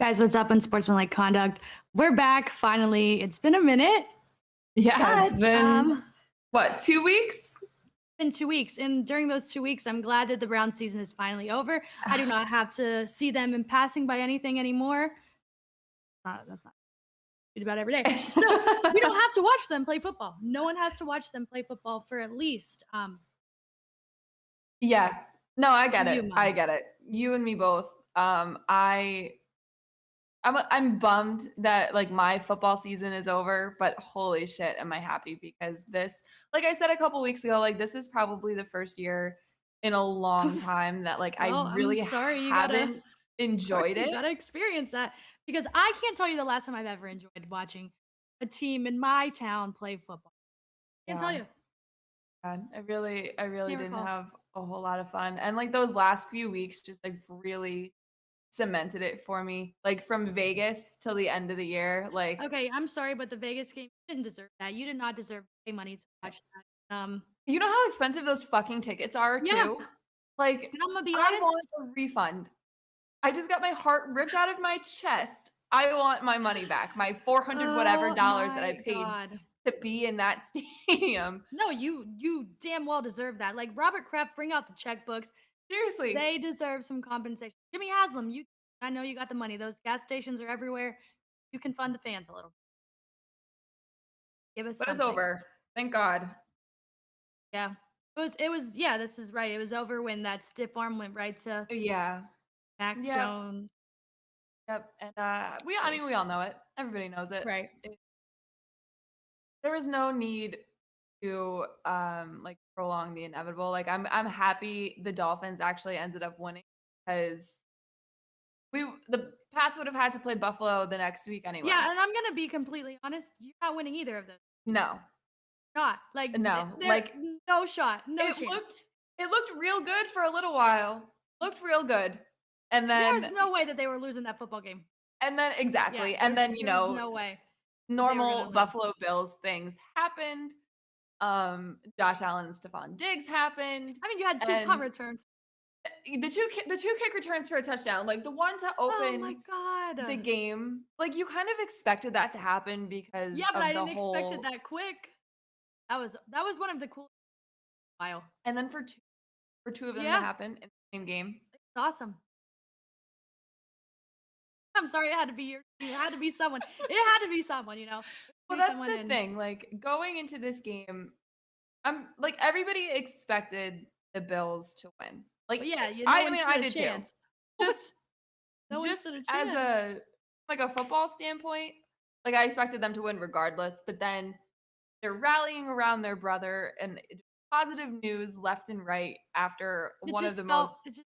Guys, what's up? Unsportsmanlike conduct. We're back finally. It's been a minute, Yeah, it's but been what, 2 weeks? been 2 weeks, and during those 2 weeks, I'm glad that the Brown season is finally over. I do not have to see them in passing by anything anymore. That's not read about every day. So we don't have to watch them play football. No one has to watch them play football for at least Yeah. No, I a get few it. I get months. it. You and me both. I'm bummed that, like, my football season is over, but holy shit, am I happy because this like I said a couple weeks ago, like, this is probably the first year in a long time that, like, I Well, I'm really sorry haven't sorry enjoyed you it. gotta experience that because I can't tell you the last time I've ever enjoyed watching a team in my town play football. Can't tell Yeah. you. I really Can't didn't recall. have a whole lot of fun, and, like, those last few weeks just, like, really cemented it for me, like, from Vegas till the end of the year, like, Okay, I'm sorry, but the Vegas game, you didn't deserve that. You did not deserve to pay money to watch that. you know how expensive those fucking tickets are Yeah, too? Like, and I'm gonna be I honest. want a refund. I just got my heart ripped out of my chest. I want my money back, my 400 whatever Oh dollars that I my paid god. to be in that stadium. No, you damn well deserve that. Like Robert Kraft, bring out the checkbooks. Seriously, They deserve some compensation. Jimmy Haslam, you I know you got the money. Those gas stations are everywhere. You can fund the fans a little. Give us but it's something. over. Thank God. Yeah. It was yeah, this is right. It was over when that stiff arm went right to Yeah. Mac Yep, Jones' yep, and, we face. all know it. Everybody knows it. Right. There was no need to, like, prolong the inevitable. Like, I'm happy the Dolphins actually ended up winning because the Pats would have had to play Buffalo the next week Yeah, anyway. and I'm gonna be completely honest, you're not winning either of those. No, Not. Like, no, there like, no shot, no it chance. looked it looked real good for a little while. Looked real good. And There's then no way that they were losing that football game. Yeah, exactly, and then, there's no way that they were gonna normal lose. Buffalo Bills things happened. Josh Allen and Stephon Diggs happened, I mean, you had 2 punt and returns. the two kick returns for a touchdown, like, the one to Oh my open the god. game, like, you kind of expected that to happen because Yeah, but I of the didn't expect it whole that quick. That was one of the cool while. and then for two of them to Yeah, happen in the same game. it's awesome. I'm sorry it had to be it had to be someone. It had to be someone, you know? Well, Be that's someone the and thing, like, going into this game, I'm like, everybody expected the Bills to win. Like, but yeah, no I one mean, stood I a did too. chance. What? Just No one just stood a as chance. a football standpoint, like, I expected them to win regardless, but then they're rallying around their brother and positive news left and right after one of the It most just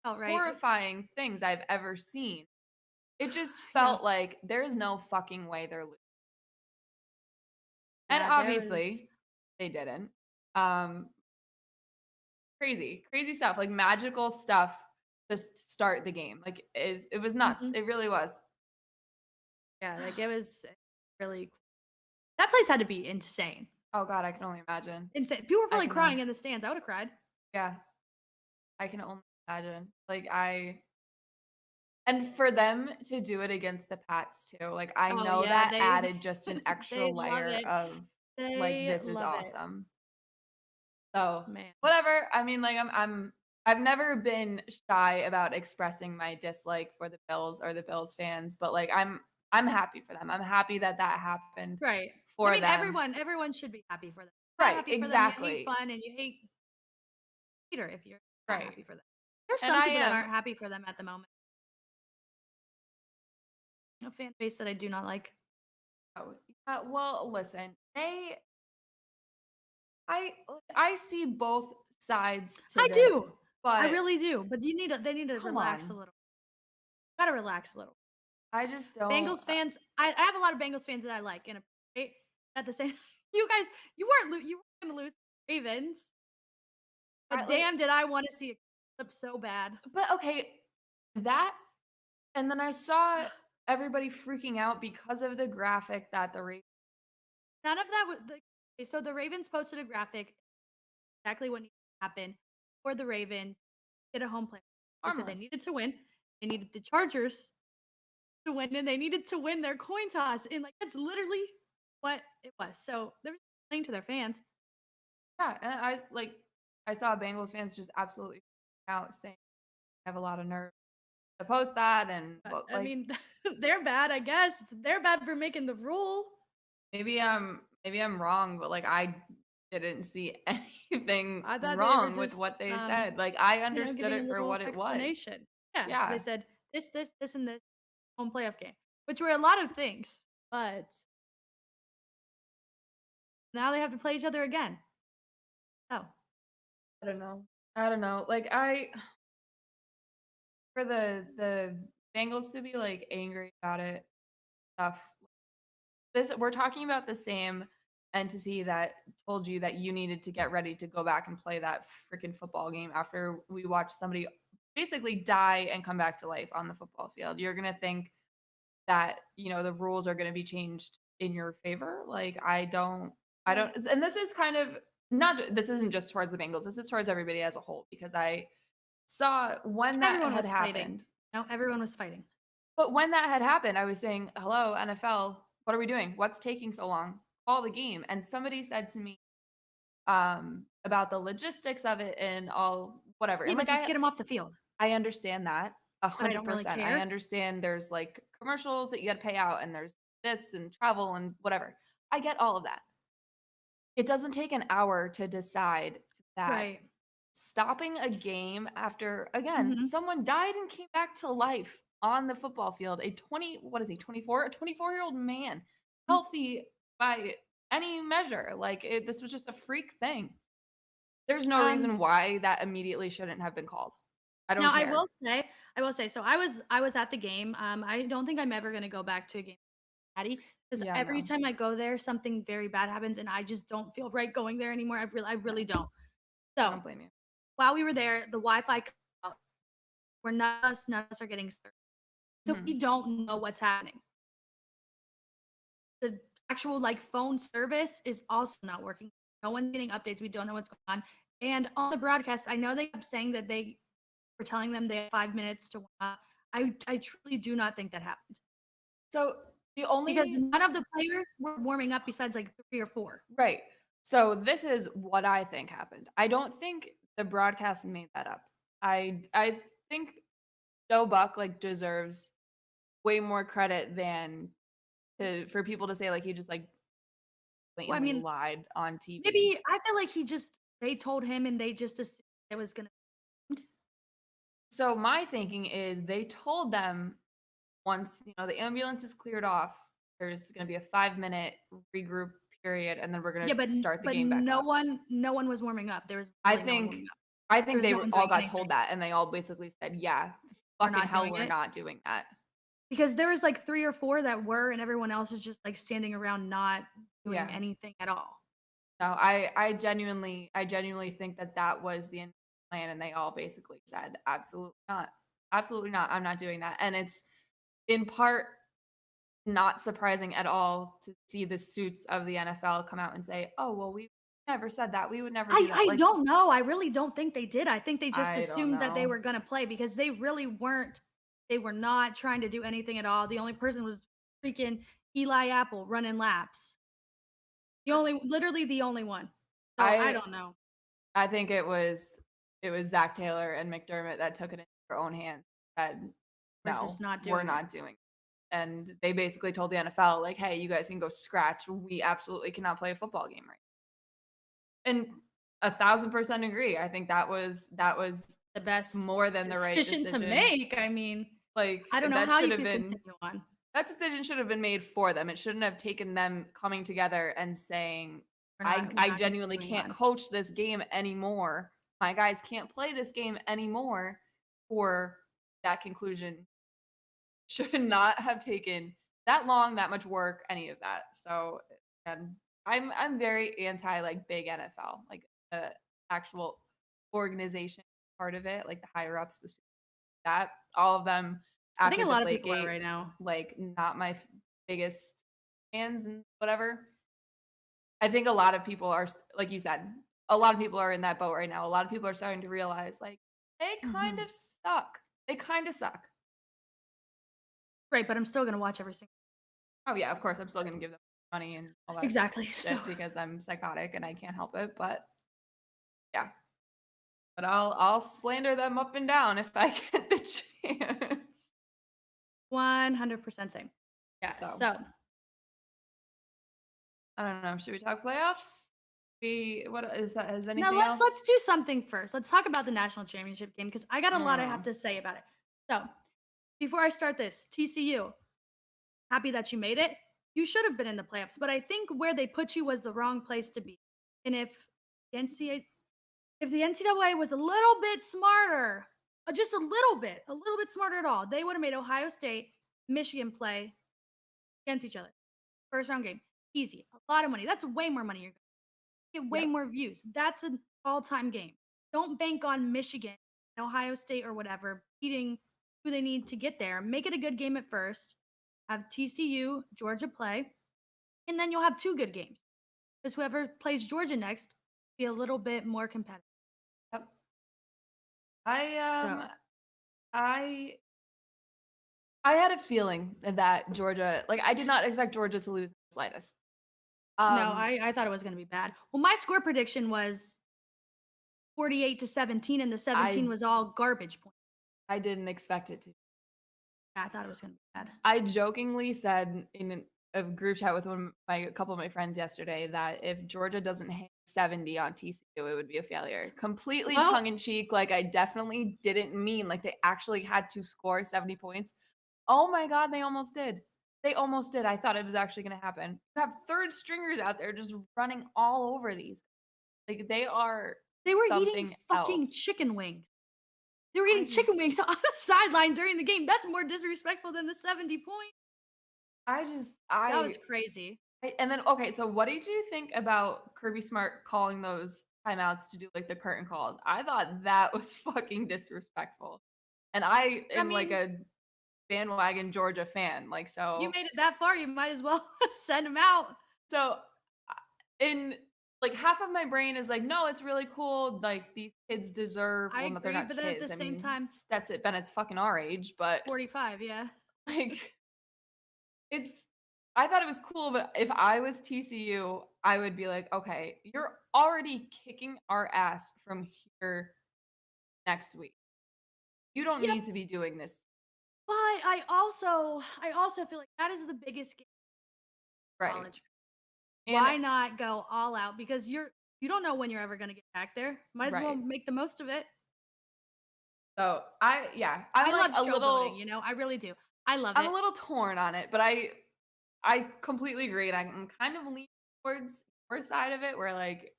felt right. horrifying things I've ever seen. It just Yeah. felt like there's no fucking way they're losing. And Yeah, there was obviously, they didn't. Um, crazy stuff, like, magical stuff to start the game. Like, it was nuts. mhm. It really was. Yeah, like, it was really that place had to be insane. Oh god, I can only imagine. Insane. People were I probably can only crying in the stands. I would've cried. yeah, I can only imagine. Like, I and for them to do it against the Pats too, like, I Oh, know yeah, that added just an extra they love layer it. of, like, They this is love it. awesome. So, Man. whatever. I mean, like, I've never been shy about expressing my dislike for the Bills or the Bills fans, but, like, I'm happy for them. I'm happy that that happened Right. I for mean, them. everyone should be happy for them. Not Right, happy for them, you hate exactly. fun and you hate Peter if you're not Right. happy for them. There's And some I people that am. aren't happy for them at the moment. A fan base that I do not like. Oh, yeah, well, listen, I see both sides to I this, do. I but really do, but they need to come relax a on. little. Gotta relax a little. I just don't Bengals fans, I have a lot of Bengals fans that I like and appreciate. At the same you guys, you weren't gonna lose to the Ravens, I but like damn did I wanna see it clip so bad. but okay, that and then I saw everybody freaking out because of the graphic that the Ra None of that was the okay, so the Ravens posted a graphic exactly what needed to happen for the Ravens get a home playoff. They said they harmless. needed to win. They needed the Chargers to win, and they needed to win their coin toss, and, like, that's literally what it was. So, they were playing to their fans. Yeah, and I saw Bengals fans just absolutely out saying I have a lot of nerve to post that and But, but I like mean, they're bad, I guess. They're bad for making the rule. maybe I'm wrong, but like I didn't see anything I thought they were wrong with just, what they said. Like I understood giving a it for little what it was. explanation. Yeah, they Yeah. said this, and this home playoff game, which were a lot of things, but now they have to play each other again. Oh, I don't know. I don't know. Like I for the Bengals to be like angry about it stuff. This we're talking about the same entity that told you that you needed to get ready to go back and play that freaking football game after we watched somebody basically die and come back to life on the football field. You're going to think that, the rules are going to be changed in your favor. Like I don't right. and this is kind of not this isn't just towards the Bengals. This is towards everybody as a whole because I saw when that Everyone had was fighting. happened. No, everyone was fighting. But when that had happened, I was saying, "Hello, NFL, what are we doing? What's taking so long? Call the game." And somebody said to me, about the logistics of it and all whatever. Yeah, And but like just get them off the field. I understand that But I don't really 100%. I care. understand there's like commercials that you got to pay out and there's this and travel and whatever. I get all of that. It doesn't take an hour to decide that Right. stopping a game after again Mhm. someone died and came back to life on the football field, a 20 what is he 24 a 24-year-old man, healthy by any measure, like this was just a freak thing. There's no Um, reason why that immediately shouldn't have been called. I don't Now care. I will say, so I was at the game. I don't think I'm ever gonna go back to a game Patty because Yeah, every no, time I go there, something very bad happens, and I just don't feel right going there anymore. I really no, don't. I So don't blame you. while we were there, the Wi-Fi cut out, where none of us are getting served. So Mhm. we don't know what's happening. The actual like phone service is also not working. No one's getting updates. We don't know what's going on. And on the broadcast, I know they kept saying that they were telling them they have 5 minutes to warm up. I truly do not think that happened So the because only none of the players were warming up besides like three or four. right. So this is what I think happened. I don't think the broadcast made that up. I think Joe Buck like deserves way more credit than for people to say like he just like Well, I blatantly mean, lied on TV. maybe I feel like they told him and they just assumed it was gonna. So my thinking is they told them once, the ambulance is cleared off, there's going to be a 5-minute regroup period and then we're going Yeah, to start the but game back up. no one was warming up. There was I literally no one think warming up. I There think was they no were one all doing got told anything. that and they all basically said, "Yeah, We're fucking not hell doing we're it. not doing that." Because there was, like, 3 or 4 that were, and everyone else is just, like, standing around not doing Yeah. anything at all. No, I genuinely think that that was the plan and they all basically said, "Absolutely not. Absolutely not. I'm not doing that." And it's in part not surprising at all to see the suits of the NFL come out and say, "Oh, well, we never said that. We would never do that." I Like, don't know, I really don't think they did. I think they just I don't assumed that they know. were gonna play because they were not trying to do anything at all. The only person was freaking Eli Apple running laps. Literally the only one. So, I I don't know. I think it was Zach Taylor and McDermott that took it into their own hands, said, We're just "No, not we're doing it. not doing." And they basically told the NFL, like, "Hey, you guys can go scratch. We absolutely cannot play a football game right." And 1,000% agree. I think that was The best more than the right decision to decision. make. I mean, Like I don't know that how should you have could been continue on. that decision should have been made for them. It shouldn't have taken them coming together and saying, We're I not genuinely continuing can't on. coach this game anymore. My guys can't play this game anymore." For that conclusion should not have taken that long, that much work, any of that. So, and I'm very anti like big NFL, like the actual organization part of it, like the higher ups, that all of them I think after a lot of people are Deflategate, right now. like not my biggest fans and whatever. I think a lot of people are like you said, a lot of people are in that boat right now. A lot of people are starting to realize like they kind Mhm. of suck. They kind of suck. Great, but I'm still gonna watch every single. Oh yeah, of course, I'm still gonna give them money and all that Exactly. So shit because I'm psychotic and I can't help it. But yeah, but I'll slander them up and down if I get the chance. 100% same. Yeah. So So I don't know. Should we talk playoffs? We what is that? Is now anything let's else? do something first. Let's talk about the national championship game because I got a lot I have Mm, to say about it. So before I start this, TCU, happy that you made it. You should have been in the playoffs, but I think where they put you was the wrong place to be. And the NCAA, if the NCAA was a little bit smarter, just a little bit smarter at all, they would have made Ohio State, Michigan play against each other. First round game, easy, a lot of money. That's way more money. You're gonna get way yep. more views. That's an all-time game. Don't bank on Michigan, Ohio State, or whatever beating who they need to get there. Make it a good game at first. Have TCU, Georgia play, and then you'll have two good games. Because whoever plays Georgia next be a little bit more competitive. Yep. I So I I had a feeling that Georgia, like I did not expect Georgia to lose the slightest. no, Um, I thought it was going to be bad. Well, my score prediction was 48-17, and the 17 I was all garbage points. I didn't expect it to. I thought it was going to be bad. I jokingly said in a group chat with a couple of my friends yesterday that if Georgia doesn't hit 70 on TCU, it would be a failure. Completely Well, tongue in cheek, like I definitely didn't mean like they actually had to score 70 points. Oh my god, they almost did. They almost did. I thought it was actually going to happen. You have third stringers out there just running all over these. Like they are they were eating something fucking else. chicken wings. They were I eating chicken just wings on the sideline during the game. That's more disrespectful than the 70 points. I just That was crazy. and then okay, so what did you think about Kirby Smart calling those timeouts to do like the curtain calls? I thought that was fucking disrespectful. And I I am like mean, a bandwagon Georgia fan. Like you so made it that far, you might as well send them out. so in like half of my brain is like, no, it's really cool. Like these kids deserve I well, no, they're agree, not but then at the kids. I same mean, time, Stetson Bennett's fucking our age, but 45, yeah. like it's I thought it was cool, but if I was TCU, I would be like, okay, you're already kicking our ass from here next week. You don't Yep, need to be doing this. but I also feel like that is the biggest game in Right. college. And Why not go all out? Because you don't know when you're ever gonna get back there. Might as well right. make the most of it. So yeah, I'm I like love a showboating, little I really do. I love I'm a it. little torn on it, but I completely agree. And I'm kind of leaning towards your side of it where like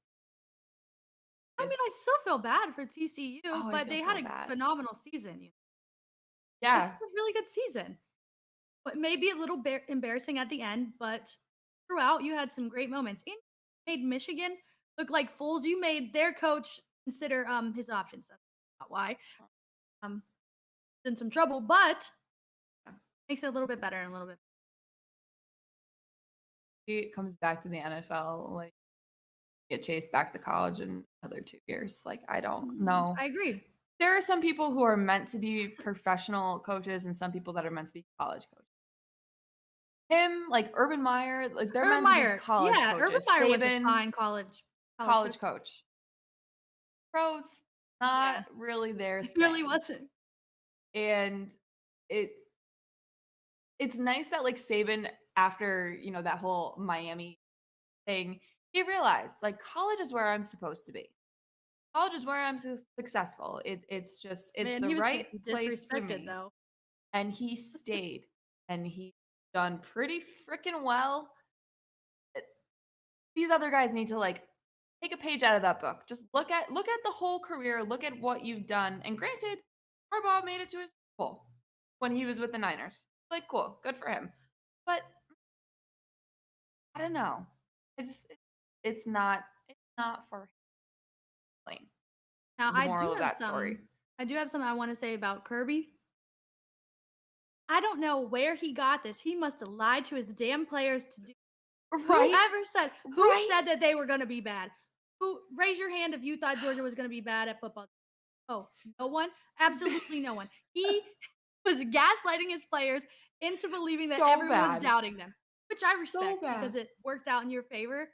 I mean, it's I still feel bad for TCU, oh, I but feel they so had a bad. phenomenal season. It's Yeah. a really good season. But maybe a little bit embarrassing at the end, but throughout you had some great moments. And you made Michigan look like fools. You made their coach consider his options. That's not why. Um in some trouble, but makes it a little bit better and a little bit. It comes back to the NFL, like get chased back to college in another 2 years. Like I don't know. I agree. There are some people who are meant to be professional coaches and some people that are meant to be college coaches. Him, like Urban Meyer, like they're Urban meant to be Meyer. college Yeah, Urban coaches. Meyer was a Saban, fine college coach. college coach. Pros, not Yeah. really their It really thing. wasn't. And it it's nice that like Saban, after that whole Miami thing, he realized like college is where I'm supposed to be. College is where I'm successful. It's just it's Man, the he was right getting place for disrespected me. though. And he stayed and he done pretty freaking well. Uh, These other guys need to like take a page out of that book. Just look at the whole career, look at what you've done. And granted, Harbaugh made it to his Super Bowl when he was with the Niners. Like cool, good for him. But I don't know. It's not for him. Now The moral of that story. I do have something I want to say about Kirby. I don't know where he got this. He must have lied to his damn players to do. Right? Who Right? said that they were going to be bad? Who raise your hand if you thought Georgia was going to be bad at football? Oh, no one? Absolutely no one. was gaslighting his players into believing that So everyone was bad. doubting them, which I So respect because bad. it worked out in your favor.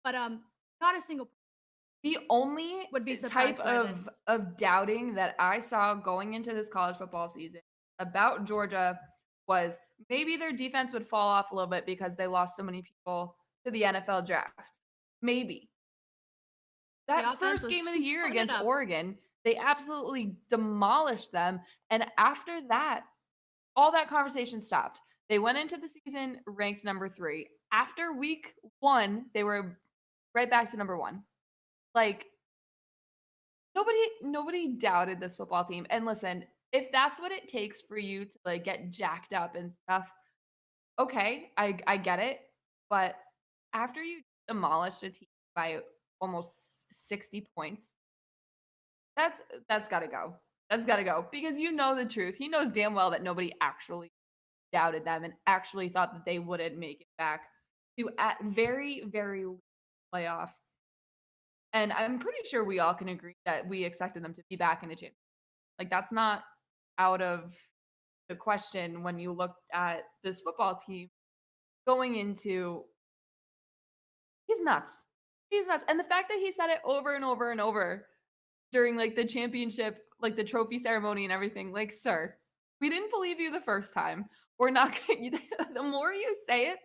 But not a single The only would be type surprised by this. of doubting that I saw going into this college football season about Georgia was maybe their defense would fall off a little bit because they lost so many people to the NFL draft. Maybe. The That offense first was game of the year putting it against up. Oregon, they absolutely demolished them, and after that, all that conversation stopped. They went into the season ranked number 3. After week 1, they were right back to number 1. Like, nobody doubted this football team, and listen, if that's what it takes for you to, like, get jacked up and stuff, okay, I get it, but after you demolished a team by almost 60 points, that's gotta go. That's gotta go because you know the truth. He knows damn well that nobody actually doubted them and actually thought that they wouldn't make it back to at very, very least playoff. And I'm pretty sure we all can agree that we expected them to be back in the championship. Like that's not out of the question when you look at this football team going into he's nuts. He's nuts. And the fact that he said it over and over and over during like the championship, like the trophy ceremony and everything, like, sir, we didn't believe you the first time. We're not gonna, the more you say it,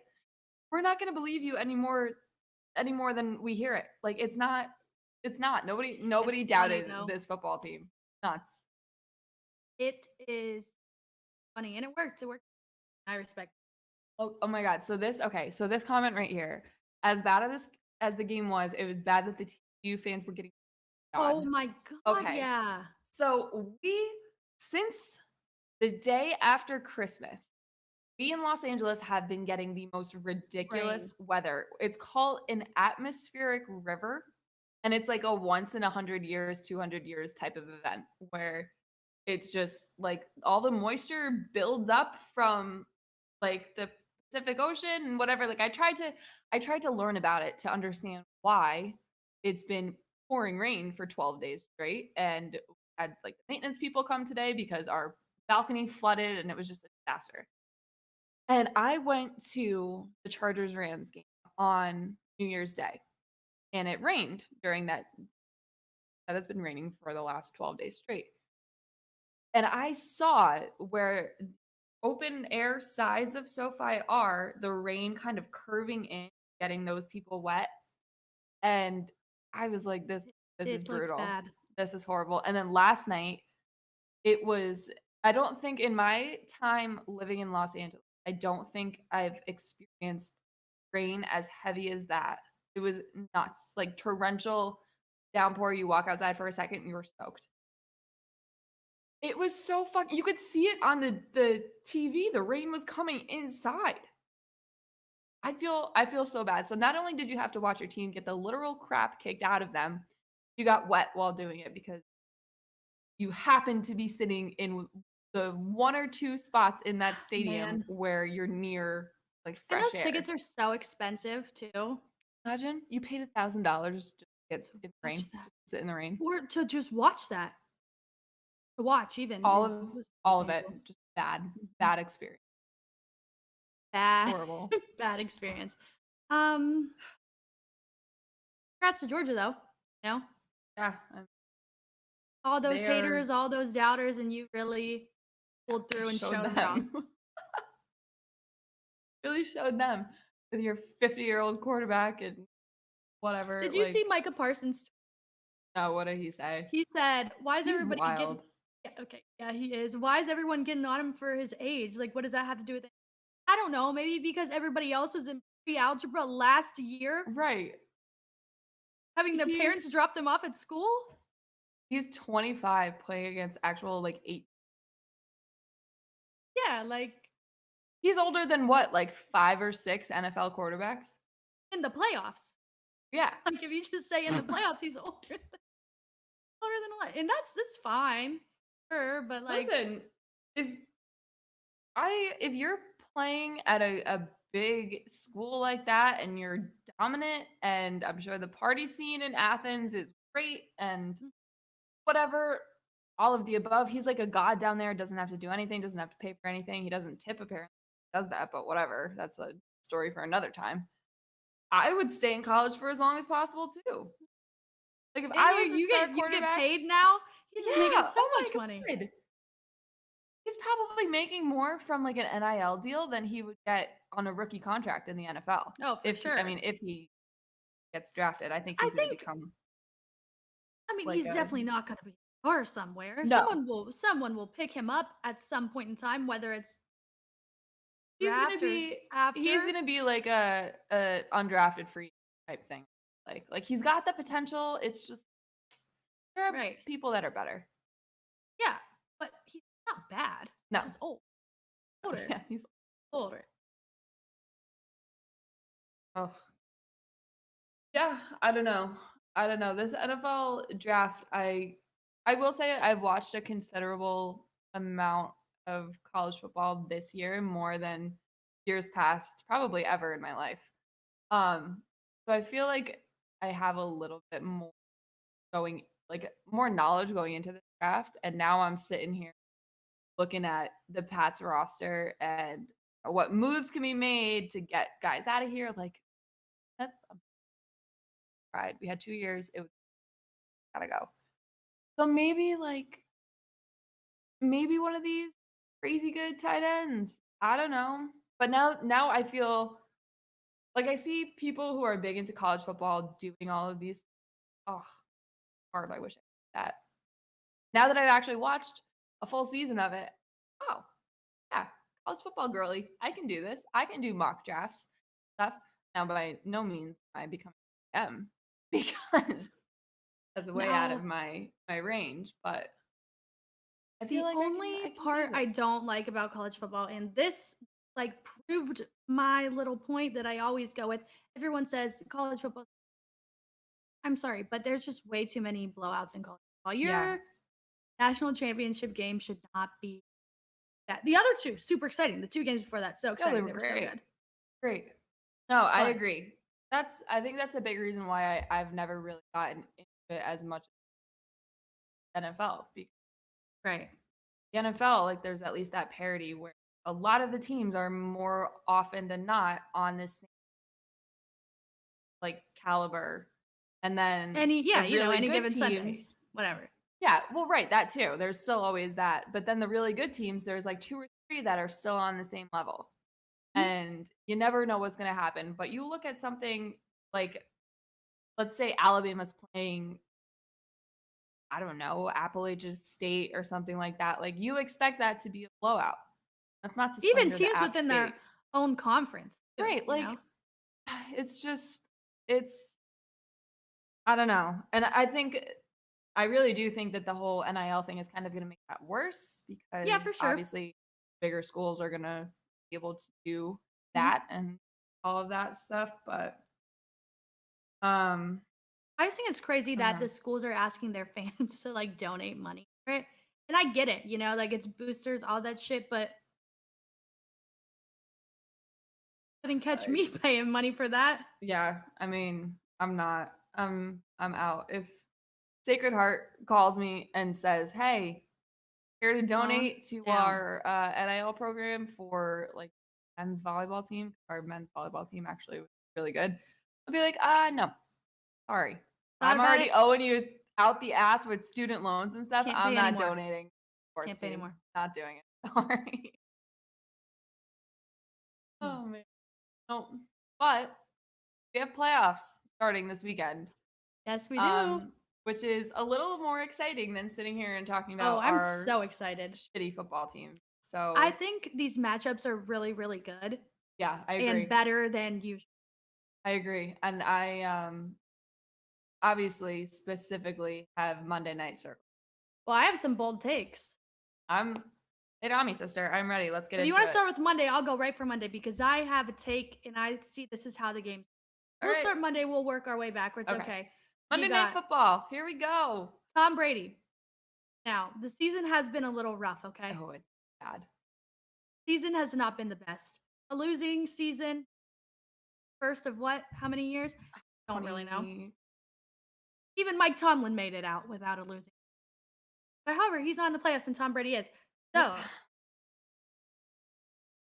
we're not gonna believe you anymore than we hear it. Like it's not. Nobody It's funny doubted though. this football team. Nuts. It is funny, and it worked. It worked. I respect. Oh my god. So this comment right here. As bad as the game was, it was bad that the TU fans were getting Oh on. my god, Okay. yeah. So since the day after Christmas, we in Los Angeles have been getting the most Rain. ridiculous weather. It's called an atmospheric river, and it's like a once in 100 years, 200 years type of event where it's just like all the moisture builds up from like the Pacific Ocean and whatever. Like I tried to learn about it to understand why it's been pouring rain for 12 days straight and had like the maintenance people come today because our balcony flooded and it was just a disaster. And I went to the Chargers Rams game on New Year's Day and it rained during that has been raining for the last 12 days straight. And I saw where open air sides of SoFi are, the rain kind of curving in, getting those people wet. And I was like, this is It looked brutal. bad. This is horrible. And then last night, it was, I don't think in my time living in Los Angeles, I don't think I've experienced rain as heavy as that. It was nuts. Like torrential downpour. You walk outside for a second, and you were soaked. It was so you could see it on the TV. The rain was coming inside. I feel so bad. So not only did you have to watch your team get the literal crap kicked out of them, you got wet while doing it because you happened to be sitting in the one or two spots in that stadium Man. where you're near like And fresh those air. tickets are so expensive too. Imagine you paid $1,000 just to get To in the rain, watch that. just sit in the rain. Or to just watch that. To watch even All is of was all of it, painful. just bad, Mhm. bad experience. Bad Horrible. bad experience. Um, Congrats to Georgia though. You know? Yeah, All those they are haters, all those doubters, and you really pulled through and showed showed them wrong. them. Really showed them with your 50-year-old quarterback and whatever. Did you see Like, Micah Parsons? no, what did he say? He said, "Why is He's everybody getting?" wild. Yeah, okay, yeah, he is. Why is everyone getting on him for his age? Like, what does that have to do with it? I don't know. Maybe because everybody else was in pre-algebra last year, Right. having their parents He's drop them off at school. he's 25 playing against actual like 8. Yeah, like He's older than what, like 5 or 6 NFL quarterbacks? in the playoffs. Yeah. Like if you just say in the playoffs, he's older than a lot, and that's fine, sure. But like, Listen, if if you're playing at a big school like that and you're dominant and I'm sure the party scene in Athens is great and whatever, all of the above. He's like a god down there, doesn't have to do anything, doesn't have to pay for anything. He doesn't tip apparently. Does that, but whatever. That's a story for another time. I would stay in college for as long as possible too. Like if And I was the star you get quarterback, paid now. He's making yeah, so oh much my money. god. He's probably making more from like an NIL deal than he would get on a rookie contract in the NFL. Oh, for If he, I sure. mean, if he gets drafted, I think I he's going to think become like he's a definitely not gonna be a star somewhere. no. Someone will pick him up at some point in time, whether it's He's gonna draft or be he's after. gonna be like a undrafted free type thing. Like he's got the potential. It's just there are Right. people that are better. Yeah, but he's not bad. No, He's just old. Older. yeah, he's Older. oh yeah. I don't know. I don't know. This NFL draft, I will say I've watched a considerable amount of college football this year, more than years past, probably ever in my life. So I feel like I have a little bit more going like more knowledge going into the draft. And now I'm sitting here looking at the Pats roster and what moves can be made to get guys out of here. Like that's right. We had 2 years. It was gotta go. So maybe one of these crazy good tight ends. I don't know. But now I feel like I see people who are big into college football doing all of these. Oh, hard. I wish I did that. Now that I've actually watched a full season of it, oh, yeah, college football girly. I can do this. I can do mock drafts stuff. Now, by no means am I becoming M because that's way out of Now, my range. But I the feel like only I can do part I this. don't like about college football, and this like proved my little point that I always go with. Everyone says college football. I'm sorry, but there's just way too many blowouts in college football. Yeah. Your national championship game should not be that. The other two, super exciting. The two games before that, so No, they exciting. were They were so great. good. Great. No, I But agree. I think that's a big reason why I've never really gotten into it as much as NFL. Because right. the NFL, like there's at least that parity where a lot of the teams are more often than not on this same, like caliber. And then the really Any good given Sunday, teams, whatever. yeah, well, right, that too. There's still always that. But then the really good teams, there's like two or three that are still on the same level. Mhm. And you never know what's going to happen. But you look at something like, let's say Alabama's playing, I don't know, Appalachian State or something like that. Like you expect that to be a blowout. That's not to Even slander the teams App within their State. own conference, too, Right. you know? Like it's just, it's, I don't know. And I think, I really do think that the whole NIL thing is kind of going to make that worse Yeah, because for sure. obviously bigger schools are going to be able to do Mhm. that and all of that stuff. But, um, I just think it's crazy I don't that know. the schools are asking their fans to, like, donate money for it, and I get it, like, it's boosters, all that shit, but couldn't catch me It's, paying money for that. yeah. I mean, I'm not, I'm out. If Sacred Heart calls me and says, "Hey, here to Aw, donate to down. our NIL program for like men's volleyball team. Our men's volleyball team actually was really good." I'll be like, no, sorry. Thought I'm about already it, owing you out the ass with student loans and stuff. can't I'm pay not anymore. donating sports Can't pay teams. anymore. Not doing it. Sorry. Hmm. Oh man. No. But we have playoffs starting this weekend. Yes, we do. Um, which is a little more exciting than sitting here and talking Oh, about I'm our so excited. shitty football team. I So think these matchups are really, really good yeah, I and agree. better than usual. I agree. And I obviously specifically have Monday Night Circle. Well, I have some bold takes. I'm it on me, sister. I'm ready. Let's get If you into wanna it. start with Monday, I'll go right for Monday because I have a take and I see this is how the game. All We'll right. start Monday, we'll work our way backwards, Okay. okay. You Monday Night got Football. Here we go. Tom Brady. Now, the season has been a little rough, okay? Oh, it's bad. Season has not been the best. A losing season, first of what? How many years? Don't really know. 20 Even Mike Tomlin made it out without a losing. But however, he's not in the playoffs and Tom Brady is. So,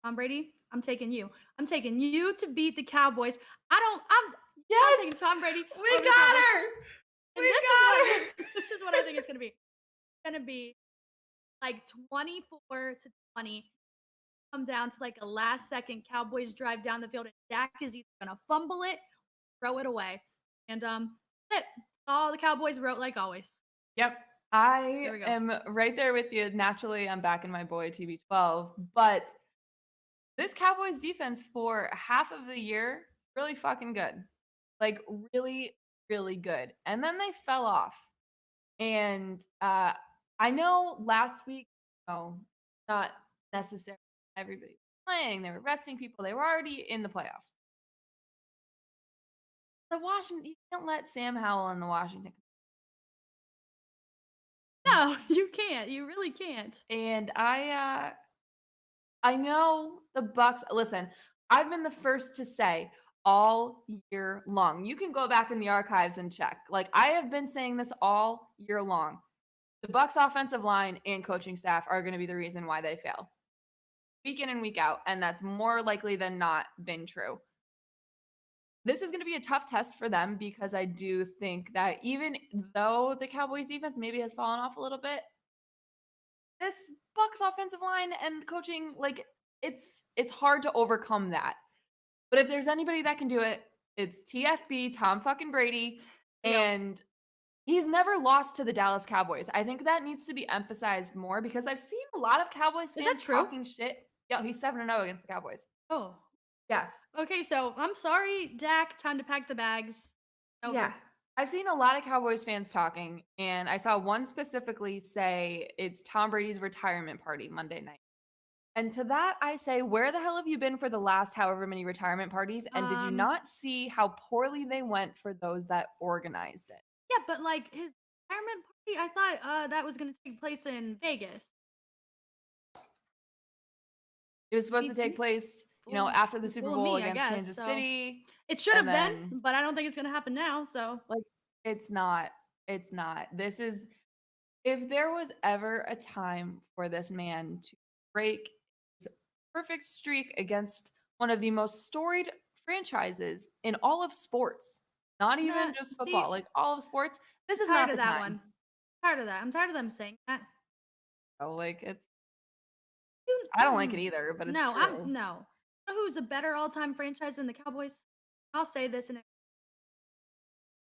Tom Brady, I'm taking you. I'm taking you to beat the Cowboys. I'm Yes, taking Tom Brady we over the got Cowboys. her. And We got her. this is what I think it's gonna be. It's gonna be like 24-20. Come down to like a last second Cowboys drive down the field and Dak is either gonna fumble it, throw it away. And that's it. All the Cowboys wrote like always. Yep. There I we go. am right there with you. Naturally, I'm backing my boy TB12, but this Cowboys defense for half of the year, really fucking good. Like really, really good. And then they fell off. And I know last week, no, not necessarily everybody was playing. They were resting people. They were already in the playoffs. The Washington, you can't let Sam Howell in the Washington. No, you can't. You really can't. And I know the Bucks. Listen, I've been the first to say all year long. You can go back in the archives and check. Like I have been saying this all year long. The Bucks offensive line and coaching staff are going to be the reason why they fail. Week in and week out, and that's more likely than not been true. This is going to be a tough test for them because I do think that even though the Cowboys defense maybe has fallen off a little bit, this Bucks offensive line and coaching, like it's hard to overcome that. But if there's anybody that can do it, it's TFB, Tom fucking Brady, Yep. and he's never lost to the Dallas Cowboys. I think that needs to be emphasized more because I've seen a lot of Cowboys Is that fans true? talking shit. Yeah, he's 7-0 against the Cowboys. Oh. Yeah. Okay, so I'm sorry, Dak. Time to pack the bags. Over. Yeah. I've seen a lot of Cowboys fans talking, and I saw one specifically say it's Tom Brady's retirement party Monday night. And to that, I say, where the hell have you been for the last however many retirement parties? And did you Um, not see how poorly they went for those that organized it? yeah, but like his retirement party, I thought that was gonna take place in Vegas. It was supposed to take He place, fooled, after the he Super fooled Bowl me, I against guess. Kansas So City. it should And have been, then, but I don't think it's gonna happen now. So like, it's not. It's not. This is, if there was ever a time for this man to break his perfect streak against one of the most storied franchises in all of sports, not even nah, just see, football, like all of sports, this I'm is tired not of the that time. one. Tired of that. I'm tired of them saying that. So, like, I don't like it Mm-mm. either, but it's No, true. no. You know who's a better all-time franchise than the Cowboys? I'll say this and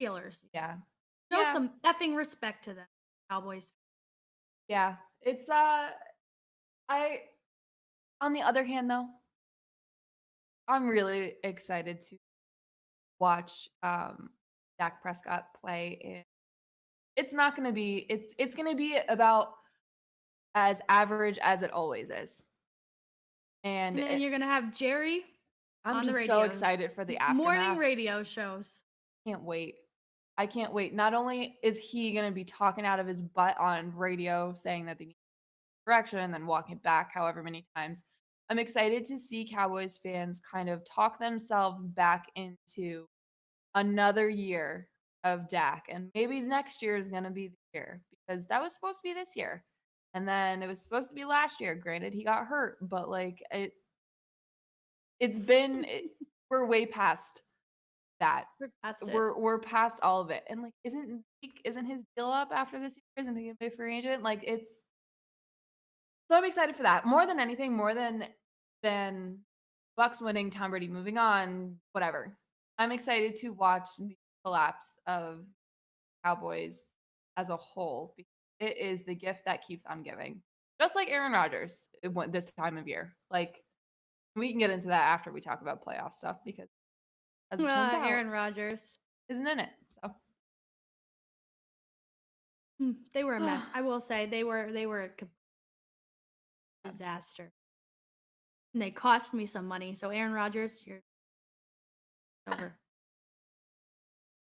Steelers. Yeah. Show Yeah. some effing respect to them, Cowboys. Yeah. It's, I, on the other hand, though, I'm really excited to watch Dak Prescott play in. It's not going to be it's going to be about as average as it always is. And And then you're gonna have Jerry I'm on the just so radio, excited for the morning aftermath. radio shows. Can't wait. I can't wait. Not only is he going to be talking out of his butt on radio saying that they need direction and then walking back however many times, I'm excited to see Cowboys fans kind of talk themselves back into another year of Dak. And maybe next year is going to be the year because that was supposed to be this year. And then it was supposed to be last year. Granted, he got hurt, but like it's been we're way past that. We're past it. We're past all of it. And like isn't Zeke, isn't his deal up after this year? Isn't he gonna be a free agent? Like it's so I'm excited for that. More than anything, more than Bucks winning, Tom Brady moving on, whatever. I'm excited to watch the collapse of Cowboys as a whole because it is the gift that keeps on giving. Just like Aaron Rodgers this time of year. Like we can get into that after we talk about playoff stuff because as it turns out, Aaron Rodgers. isn't in it. So They were a mess. I will say they were a disaster. And they cost me some money. So Aaron Rodgers, you're over.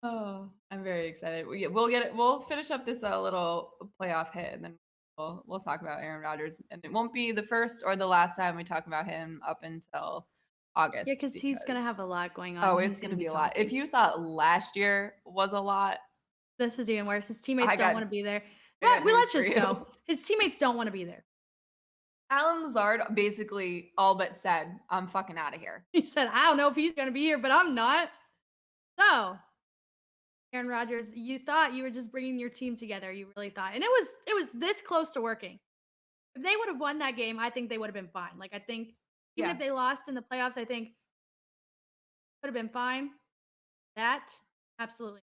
oh, I'm very excited. We'll get it. We'll finish up this little playoff hit, and then we'll talk about Aaron Rodgers, and it won't be the first or the last time we talk about him up until Yeah, August. because he's gonna have a lot going on. Oh, He's it's gonna gonna be be a lot. talking. If you thought last year was a lot, This is even worse. His teammates I don't got want to be there. I got Well, news let's for just you. go. His teammates don't want to be there. Alan Lazard basically all but said, "I'm fucking out of here." He said, I don't know if he's going to be here, but I'm not. So, Aaron Rodgers, you thought you were just bringing your team together. You really thought. And it was this close to working. If they would have won that game, I think they would have been fine. Like I think even Yeah. if they lost in the playoffs, I think would have been fine. That absolutely.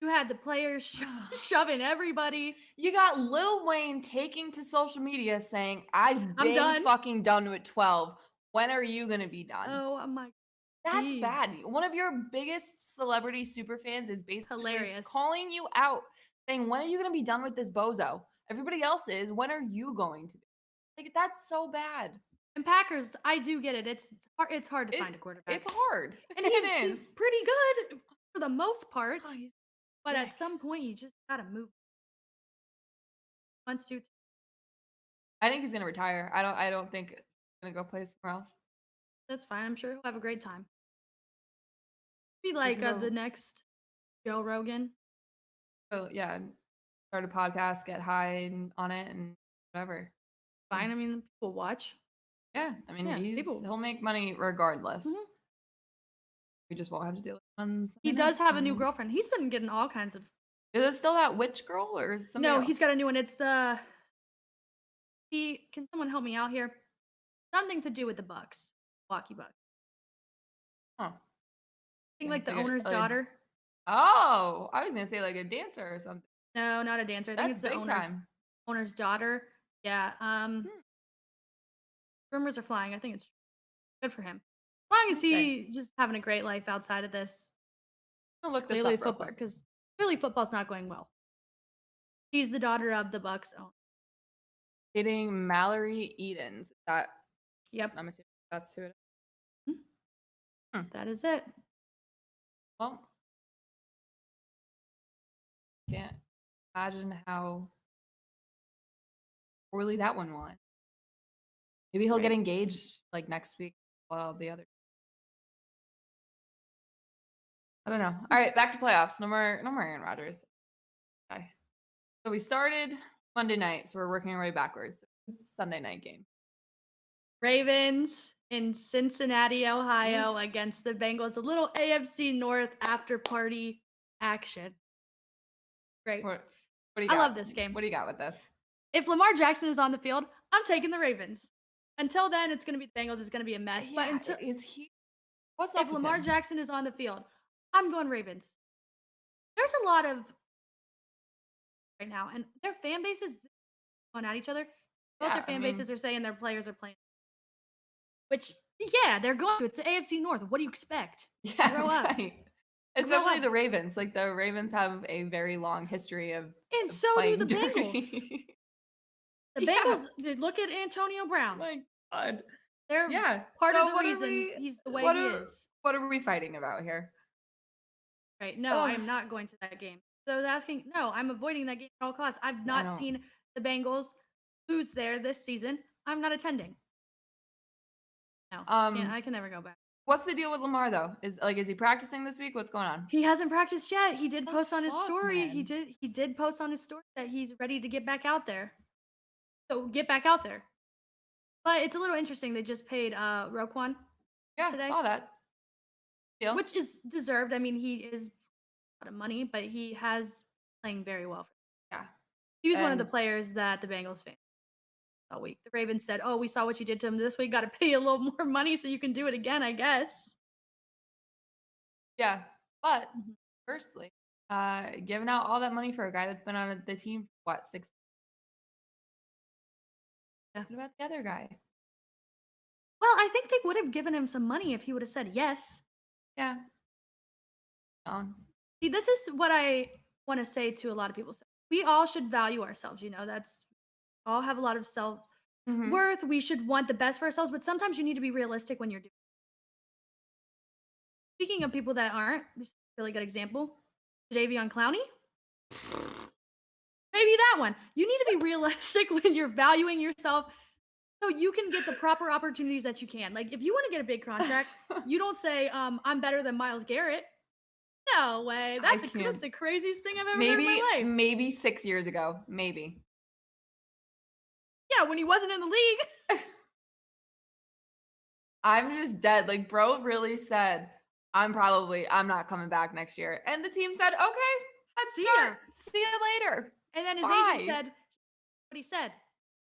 You had the players shoving everybody. You got Lil Wayne taking to social media saying, "I've I'm been done. fucking done with 12. When are you gonna be done?" Oh my That's geez. bad. One of your biggest celebrity super fans is basically Hilarious. calling you out, saying, "When are you gonna be done with this bozo?" Everybody else is. When are you going to be? Like that's so bad. And Packers, I do get it. It's hard to find a quarterback. It's hard. And It he's is. pretty good for the most part. Oh, he's But at dick. some point you just gotta move. Wants to. I think he's gonna retire. I don't think he's gonna go play somewhere else. That's fine. I'm sure he'll have a great time. Be like Maybe the he'll next Joe Rogan. yeah, start a podcast, get high on it, and whatever. Fine. I mean, people watch. Yeah, I mean Yeah, people. he'll make money regardless. Mhm. We just won't have to deal with it on He Sunday does nights have a new anymore. girlfriend. He's been getting all kinds of. Is it still that witch girl or is somebody No, else? he's got a new one. It's the. Can someone help me out here? Something to do with the Bucks, Milwaukee Bucks. Huh. I think like the Like owner's a daughter. oh, I was gonna say like a dancer or something. No, not a dancer. I think That's it's the big time. owner's daughter. Yeah. Hmm, Rumors are flying. I think it's good for him. As long as okay. he just having a great life outside of this. I'm gonna It's look this clearly up real football quick. because clearly football's not going well. She's the daughter of the Bucks. Oh, Dating Mallory Edens. That yep. I'm assuming that's who it is. Mhm. Hmm. That is it. Well, can't imagine how poorly that one went. Maybe he'll get Right. engaged like next week while the other. I don't know. All right, back to playoffs. No more Aaron Rodgers. Okay. So we started Monday night, so we're working our way backwards. This is a Sunday night game. Ravens in Cincinnati, Ohio against the Bengals. A little AFC North after party action. Great. What do you I got? love this game. What do you got with this? If Lamar Jackson is on the field, I'm taking the Ravens. Until then, it's going to be the Bengals. It's going to be a mess. But until is he? What's up if with Lamar him? Jackson is on the field, I'm going Ravens. There's a lot of right now, and their fan bases going at each other. Both Yeah, their I fan mean, bases are saying their players are playing. Which, yeah, they're going to. It's the AFC North. What do you expect? yeah, Grow up. right. Grow Especially up. the Ravens. Like the Ravens have a very long history of And so do playing the dirty. Bengals. The Yeah. Bengals, look at Antonio Brown. My God. They're Yeah. part so of the what are reason we? he's the way What he are is. what are we fighting about here? Right. No, I Ugh, am not going to that game. So I was asking, no, I'm avoiding that game at all costs. I've I not don't. seen the Bengals lose there this season. I'm not attending. No, I can never go back. What's the deal with Lamar though? Is he practicing this week? What's going on? He hasn't practiced yet. He did The post on his fuck, story. man? He did post on his story that he's ready to get back out there. So get back out there. But it's a little interesting. They just paid Roquan Yeah, today, saw that. Deal. which is deserved. I mean, he is a lot of money, but he has playing very well. Yeah. He was one of the And players that the Bengals fans all week. The Ravens said, "Oh, we saw what you did to him this week. Got to pay you a little more money so you can do it again, I guess." yeah, but Mhm. firstly, giving out all that money for a guy that's been on the team for what 6? Yeah. What about the other guy? Well, I think they would have given him some money if he would have said yes. Yeah. Gone. See, this is what I want to say to a lot of people. We all should value ourselves. That's all have a lot of self Mhm. worth. We should want the best for ourselves, but sometimes you need to be realistic when you're doing. Speaking of people that aren't, this is a really good example. Jadeveon Clowney. Maybe that one. You need to be realistic when you're valuing yourself so you can get the proper opportunities that you can. Like if you want to get a big contract, you don't say, I'm better than Miles Garrett. No way. I That's can't. the craziest thing I've ever heard in Maybe my life. maybe 6 years ago, maybe. Yeah, when he wasn't in the league. I'm just dead. Like, bro really said, I'm not coming back next year." And the team said, "Okay, head See start. ya. See you later. And then his agent Bye." said what he said.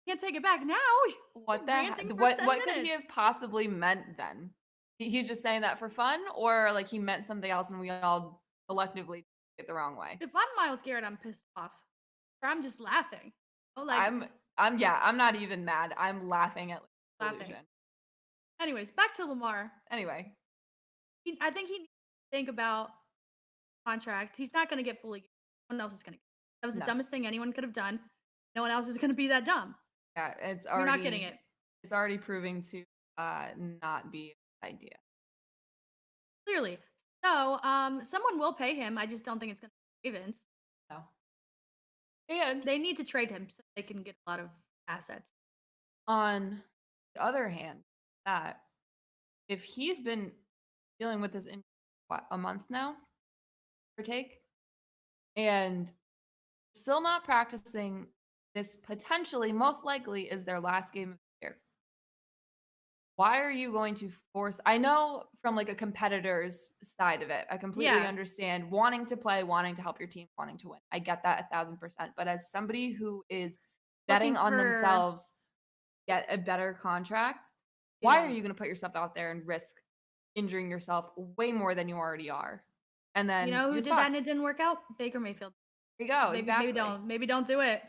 Can't take it back now. What the Ranting for what 10 what could he minutes. have possibly meant then? He's just saying that for fun, or like he meant something else and we all collectively took it the wrong way? If I'm Miles Garrett, I'm pissed off. Or I'm just laughing. Oh, like I'm I'm yeah, I'm not even mad. I'm laughing at the laughing. illusion. Anyways, back to Lamar. Anyway, I think he needs to think about contract. He's not going to get fully. No one else is going to. That was the no. dumbest thing anyone could have done. No one else is going to be that dumb. Yeah, You're not getting it. it's already proving to not be an idea. Clearly. So, someone will pay him. I just don't think it's going to be Ravens. No. And They need to trade him so they can get a lot of assets. on the other hand, that if he's been dealing with this in what, a month now, or take, and still not practicing, this potentially most likely is their last game of the year. Why are you going to force? I know from like a competitor's side of it, I completely Yeah. understand wanting to play, wanting to help your team, wanting to win. I get that 1,000%. But as somebody who is betting Looking on for themselves get a better contract, why are yeah. you going to put yourself out there and risk injuring yourself way more than you already are? And You then know who you're did that and it fucked. didn't work out? Baker Mayfield. There you go. Maybe Exactly. maybe don't do it.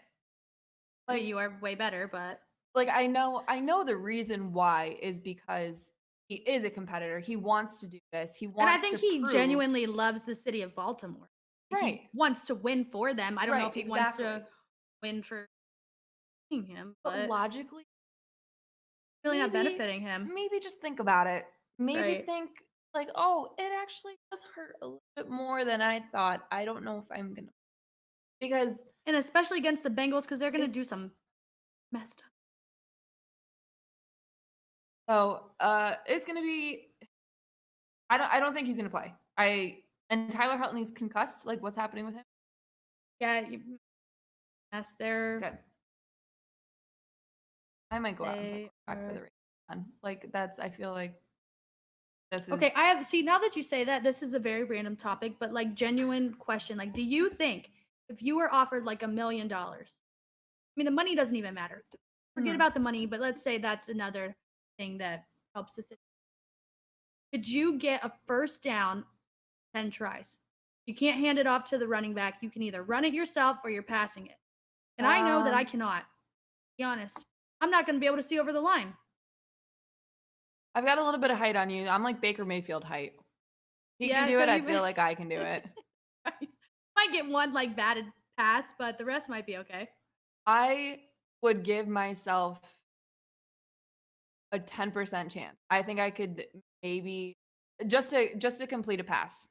Maybe Like you are way better, but like I know the reason why is because he is a competitor. He wants to do this. He and I wants think to he prove. genuinely loves the city of Baltimore. Like, Right. he wants to win for them. I don't know Right, if he wants to exactly. win for him, But but logically, really not maybe benefiting him. maybe just think about it. Maybe Right. think like, "Oh, it actually does hurt a little bit more than I thought. I don't know if I'm gonna," because And especially against the Bengals because they're gonna do it's some messed up. it's gonna be. I don't think he's gonna play. And Tyler Huntley's concussed. Like, what's happening with him? Yeah, mess there. Good. I might go out and play They quarterback for the are Ravens then. Like, that's I feel like this okay. is I have see now that you say that, this is a very random topic, but like genuine question. Like, do you think if you were offered like $1 million, I mean, the money doesn't even matter. Forget mhm. about the money, but let's say that's another thing that helps the city. Could you get a first down 10 tries? You can't hand it off to the running back. You can either run it yourself or you're passing it. And I know that I Um, cannot. Be honest. I'm not going to be able to see over the line. I've got a little bit of height on you. I'm like Baker Mayfield height. He can Yeah, do so it. I you feel like I can do it. might get one like batted pass, but the rest might be okay. I would give myself a 10% chance. I think I could maybe just to complete a pass.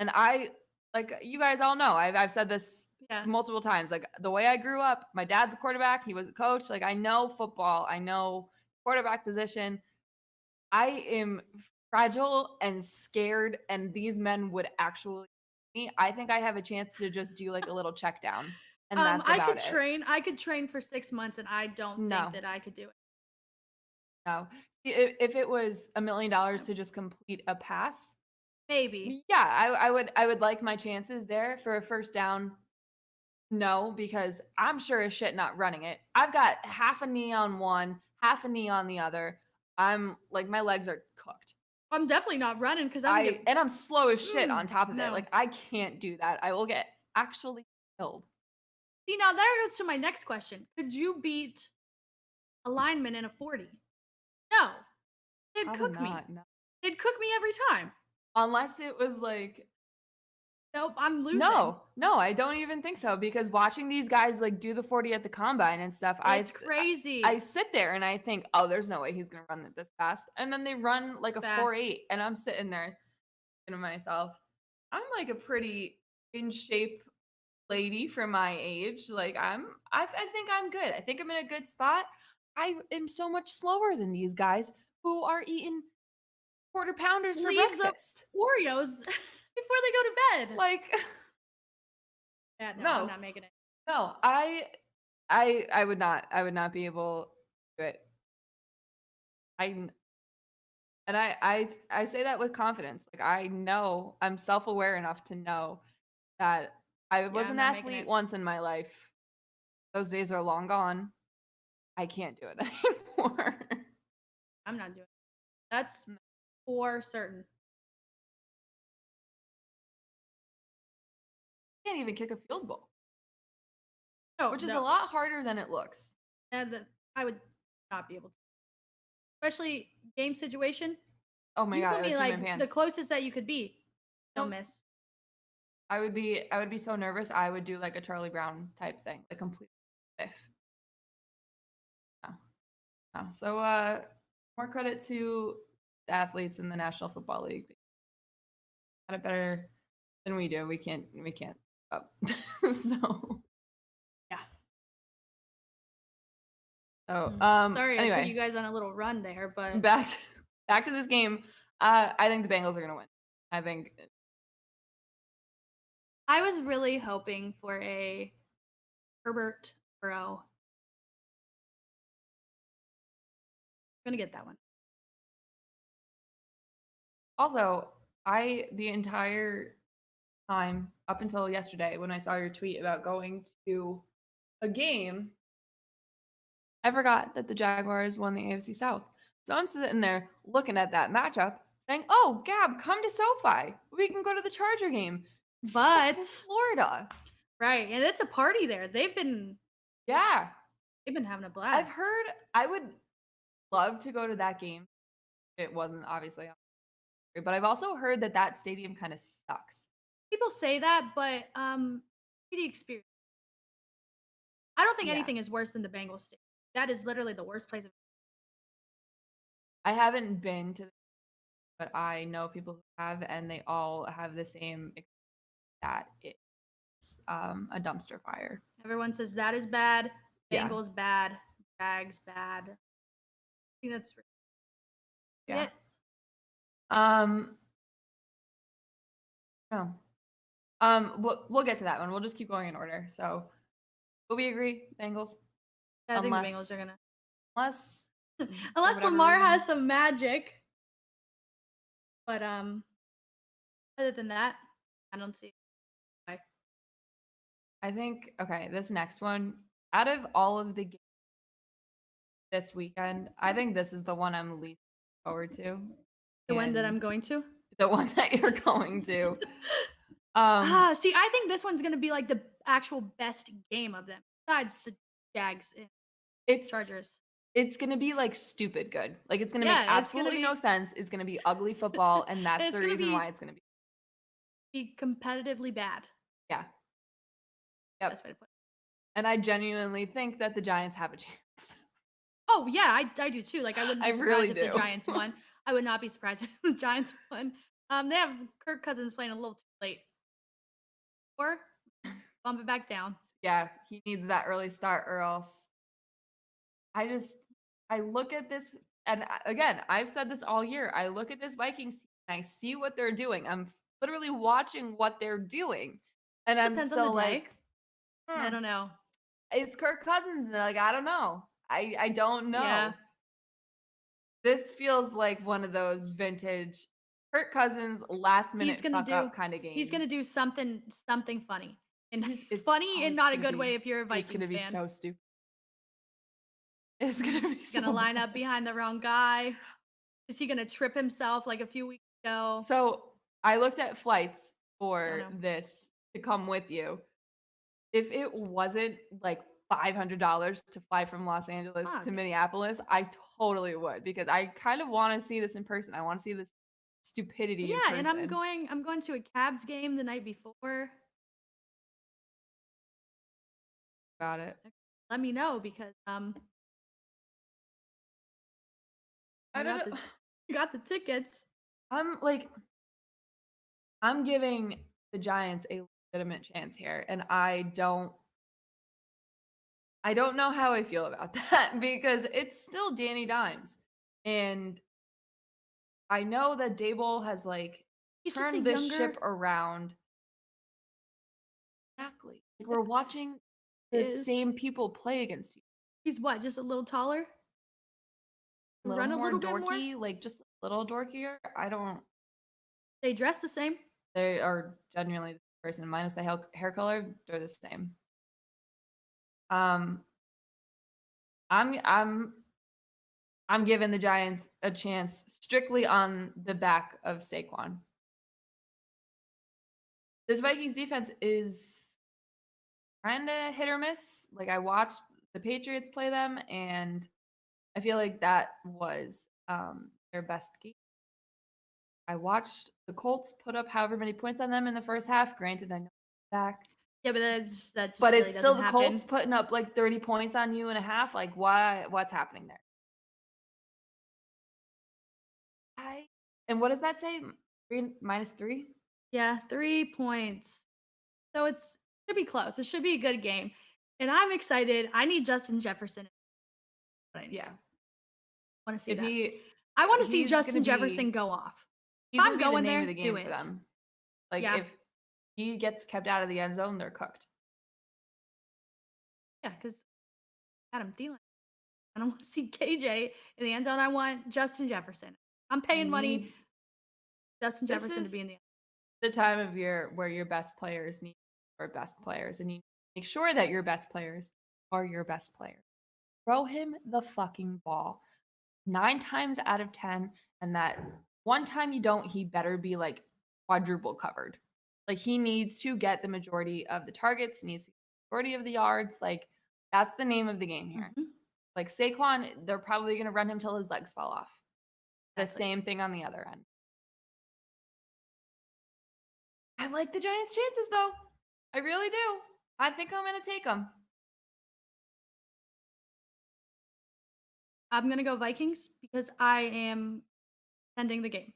And I like you guys all know. I've said this Yeah. multiple times. Like the way I grew up, my dad's a quarterback, he was a coach. Like I know football, I know quarterback position. I am fragile and scared, and these men would actually me. I think I have a chance to just do like a little check down, and that's I about could it. train. I could train for 6 months, and I don't think No, that I could do it. no. If it was $1 million to just complete a pass, Maybe. yeah, I would like my chances there for a first down. No, because I'm sure as shit not running it. I've got half a knee on one, half a knee on the other. I'm like my legs are cooked. I'm definitely not running because I'm gonna. And I'm slow as shit on top of it. No. Like I can't do that. I will get actually killed. See, now there goes to my next question. Could you beat a lineman in a 40? No. They'd Probably cook me. not. No. They'd cook me every time. Unless it was like Nope, I'm losing. no, no, I don't even think so because watching these guys like do the 40 at the combine and stuff, It's I crazy sit there and I think, "Oh, there's no way he's going to run it this fast." And then they run like a fast. 4.8 and I'm sitting there thinking to myself, "I'm like a pretty in shape lady for my age. Like I think I'm good. I think I'm in a good spot. I am so much slower than these guys who are eating quarter pounders for Sleeves of breakfast." Oreos. before they go to bed. Like, Yeah, no, I'm no, not making it. no, I would not be able to do it. I And I say that with confidence. Like I know I'm self-aware enough to know that I Yeah, was I'm an not making athlete it. once in my life. Those days are long gone. I can't do it anymore. I'm not doing it. That's for certain. Can't even kick a field goal, Oh which is a no, lot harder than it looks. I would not be able to, especially game situation. Oh my You god, put it me would pee my like the pants. closest that you could be. Don't Nope. miss. I would be so nervous. I would do like a Charlie Brown type thing, like completely stiff. No, no. So more credit to the athletes in the National Football League. Got it better than we do. We can't up. So Yeah. Sorry, I took you anyway, guys on a little run there, but back to, back to this game. I think the Bengals are gonna win. I think I was really hoping for a Herbert Bro. Gonna get that one. also the entire time up until yesterday when I saw your tweet about going to a game, I forgot that the Jaguars won the AFC South. So I'm sitting there looking at that matchup saying, "Oh, Gab, come to SoFi. We can go to the Charger game." But Fucking Florida. right, and it's a party there. Yeah. They've been having a I've blast. heard I would love to go to that game. It wasn't obviously on, but I've also heard that that stadium kind of sucks. People say that, but the experience. I don't think Yeah. anything is worse than the Bengals stadium. That is literally the worst place. I haven't been to, but I know people who have, and they all have the same that it's a dumpster fire. Everyone says that is bad. Yeah. Bengals bad. Jags bad. I think that's Yeah. it. Um no. We'll get to that one. We'll just keep going in order. So, but we agree, Bengals. I think the Bengals are gonna. Unless for Unless whatever Lamar reason, has some magic. But other than that, I don't see why. I think okay, this next one, out of all of the games this weekend, I think this is the one I'm least forward to. The one that I'm And going to. the one that you're going to. Um, See, I think this one's gonna be like the actual best game of them, besides the Jags and it's Chargers. it's gonna be like stupid good. Like it's gonna make Yeah, it's gonna absolutely no sense. It's gonna be ugly football, and that's it's the gonna reason why it's gonna be competitively bad. yeah. Yep. Best way to put it. And I genuinely think that the Giants have a chance. Oh yeah, I do too. Like I wouldn't I be really surprised if do. the Giants won. I would not be surprised if the Giants won. They have Kirk Cousins playing a little too late. Or bump it back down. Yeah, he needs that early start or else I look at this and again, I've said this all year. I look at this Vikings team and I see what they're doing. I'm literally watching what they're doing. And Just I'm depends on the still day. like, I don't know. it's Kirk Cousins. And like, I don't know. I don't know. Yeah. This feels like one of those vintage Kirk Cousins last minute fuck up kind of games. He's gonna do something funny. And It's funny in not a gonna good way if you're a Vikings It's gonna be fan. so stupid. It's gonna be He's so gonna line bad. up behind the wrong guy. Is he gonna trip himself like a few weeks ago? So I looked at flights for know. this to come with you. If it wasn't like $500 to fly from Los Angeles to Fuck. Minneapolis, I totally would because I kind of want to see this in person. I want to see this stupidity in Yeah, person. and I'm going to a Cavs game the night before. Got it. Let me know because I don't know. got the tickets. I'm like, I'm giving the Giants a legitimate chance here, and I don't know how I feel about that because it's still Danny Dimes. And I know that Dable has like He's just a turn this younger ship around. Exactly. Like we're watching the is same people play against you. he's what, just a little taller? A little Run a more little bit more? dorky, like just a little dorkier. I don't. They dress the same. They are genuinely the person minus the hair color. They're the same. Um, I'm I'm giving the Giants a chance strictly on the back of Saquon. This Vikings defense is kind of hit or miss. Like I watched the Patriots play them, and I feel like that was their best game. I watched the Colts put up however many points on them in the first half. Granted, I know back, Yeah, but that just but really it's still doesn't the happen. Colts putting up like 30 points on you and a half. Like, why? What's happening there? I and what does that say? -3? Yeah, 3 points. So it's should be close. It should be a good game. And I'm excited. I need Justin Jefferson. What I need. Yeah. Want to see If that. he I want to see he's gonna Justin Jefferson be go off. If he's gonna I'm be the going name of there, the do game for it. them. Like Yeah. if he gets kept out of the end zone, they're cooked. Yeah, because Adam Thielen. I don't want to see KJ in the end zone. I want Justin Jefferson. I'm You paying money, need Justin this Jefferson to is be in the end. the time of year where your best players need your best players, and you make sure that your best players are your best players. Throw him the fucking ball 9 times out of 10, and that one time you don't, he better be like quadruple covered. Like he needs to get the majority of the targets, he needs to get the majority of the yards. Like that's the name of the game here. Mhm. Like Saquon, they're probably going to run him till his legs fall off. The Exactly. same thing on the other end. I like the Giants' chances though. I really do. I think I'm going to take them. I'm gonna go Vikings because I am ending the game.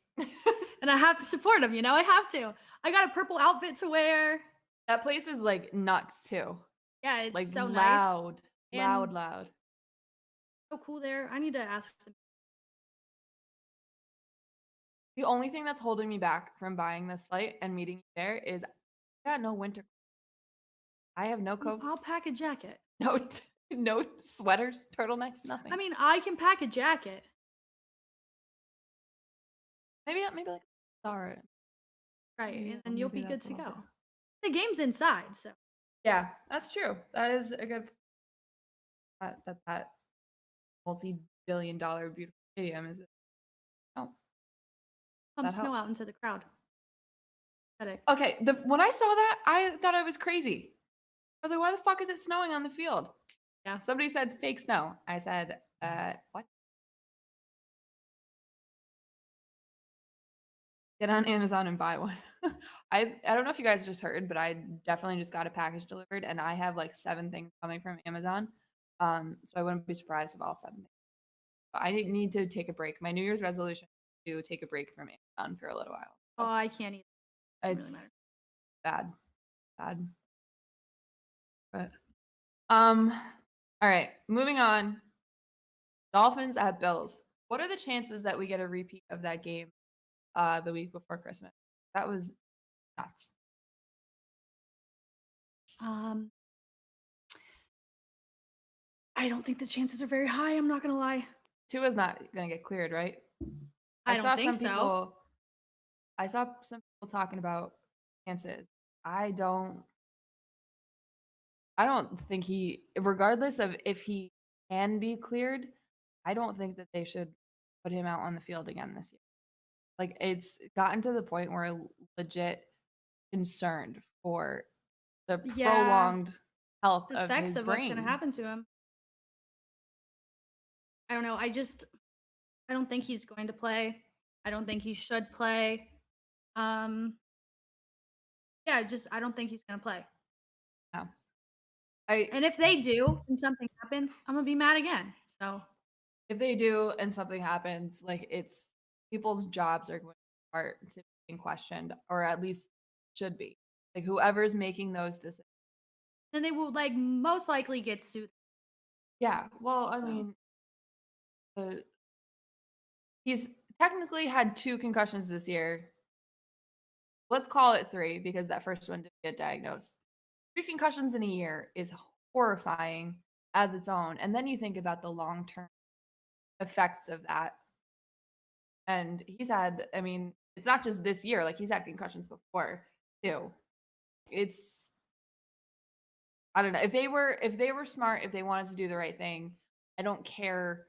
And I have to support them, I have to. I got a purple outfit to wear. That place is like nuts too. Yeah, it's Like so nice. loud, And loud. so cool there. I need to ask some. The only thing that's holding me back from buying this flight and meeting you there is I got no winter. I have no I'll coats, pack a jacket. no sweaters, turtlenecks, nothing. I mean, I can pack a jacket. Maybe like Zara. Right. Maybe And I'll then you'll do be that good a to little go. bit. The game's inside, so Yeah, that's true. That is a good that multi-billion-dollar beautiful stadium is it? Oh, pump that snow helps. out into the crowd. Pathetic. Okay, when I saw that, I thought I was crazy. I was like, why the fuck is it snowing on the field? Yeah. Somebody said fake snow. I said, what? Get on Amazon and buy one. I don't know if you guys just heard, but I definitely just got a package delivered and I have like 7 things coming from Amazon. So I wouldn't be surprised if all 7 things. I need to take a break. My New Year's resolution is to take a break from Amazon for a little while. Oh, I can't eat. Doesn't really It's matter. bad. But all right, moving on. Dolphins at Bills. What are the chances that we get a repeat of that game the week before Christmas? That was nuts. Um, I don't think the chances are very high. I'm not gonna lie. Tua's not gonna get cleared, right? I don't think so. I saw some people talking about chances. I don't think regardless of if he can be cleared, I don't think that they should put him out on the field again this year. Like it's gotten to the point where I'm legit concerned for the Yeah, prolonged health the of effects his of what's gonna brain. happen to him. I don't know. I don't think he's going to play. I don't think he should play. Um, yeah, I don't think he's gonna play. No. I And if they do and something happens, I'm gonna be mad again. So If they do and something happens, like it's people's jobs are going to start to being questioned, or at least should be. Like whoever's making those decisions. then they will like most likely get sued. Yeah. Well, I So mean, the, he's technically had 2 concussions this year. let's call it 3 because that first one didn't get diagnosed. 3 concussions in a year is horrifying as its own, and then you think about the long-term effects of that, and he's had I mean, it's not just this year, like, he's had concussions before too. It's I don't know. If they were smart, if they wanted to do the right thing, I don't care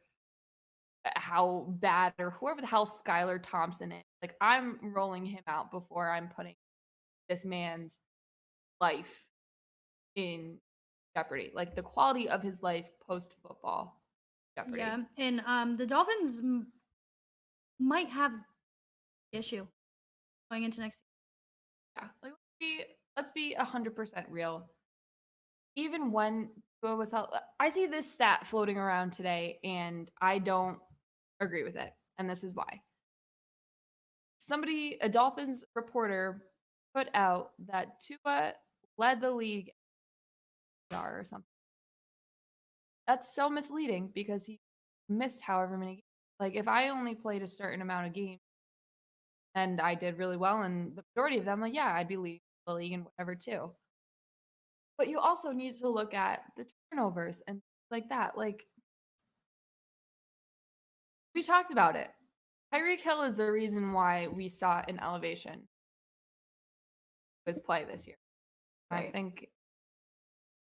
how bad or whoever the hell Skylar Thompson is. Like, I'm rolling him out before I'm putting this man's life in jeopardy. Like, the quality of his life post football Yeah, jeopardy. and the Dolphins might have issue going into next Yeah. Like, let's be 100% real. Even when Tua was held, I see this stat floating around today, and I don't agree with it. And this is why. A Dolphins reporter, put out that Tua led the league or something. That's so misleading because he missed however many games. Like, if I only played a certain amount of games and I did really well in the majority of them, like, yeah, I'd be leading the league and whatever too. But you also need to look at the turnovers and like that. Like, we talked about it. Tyreek Hill is the reason why we saw an elevation his play this year. I right. think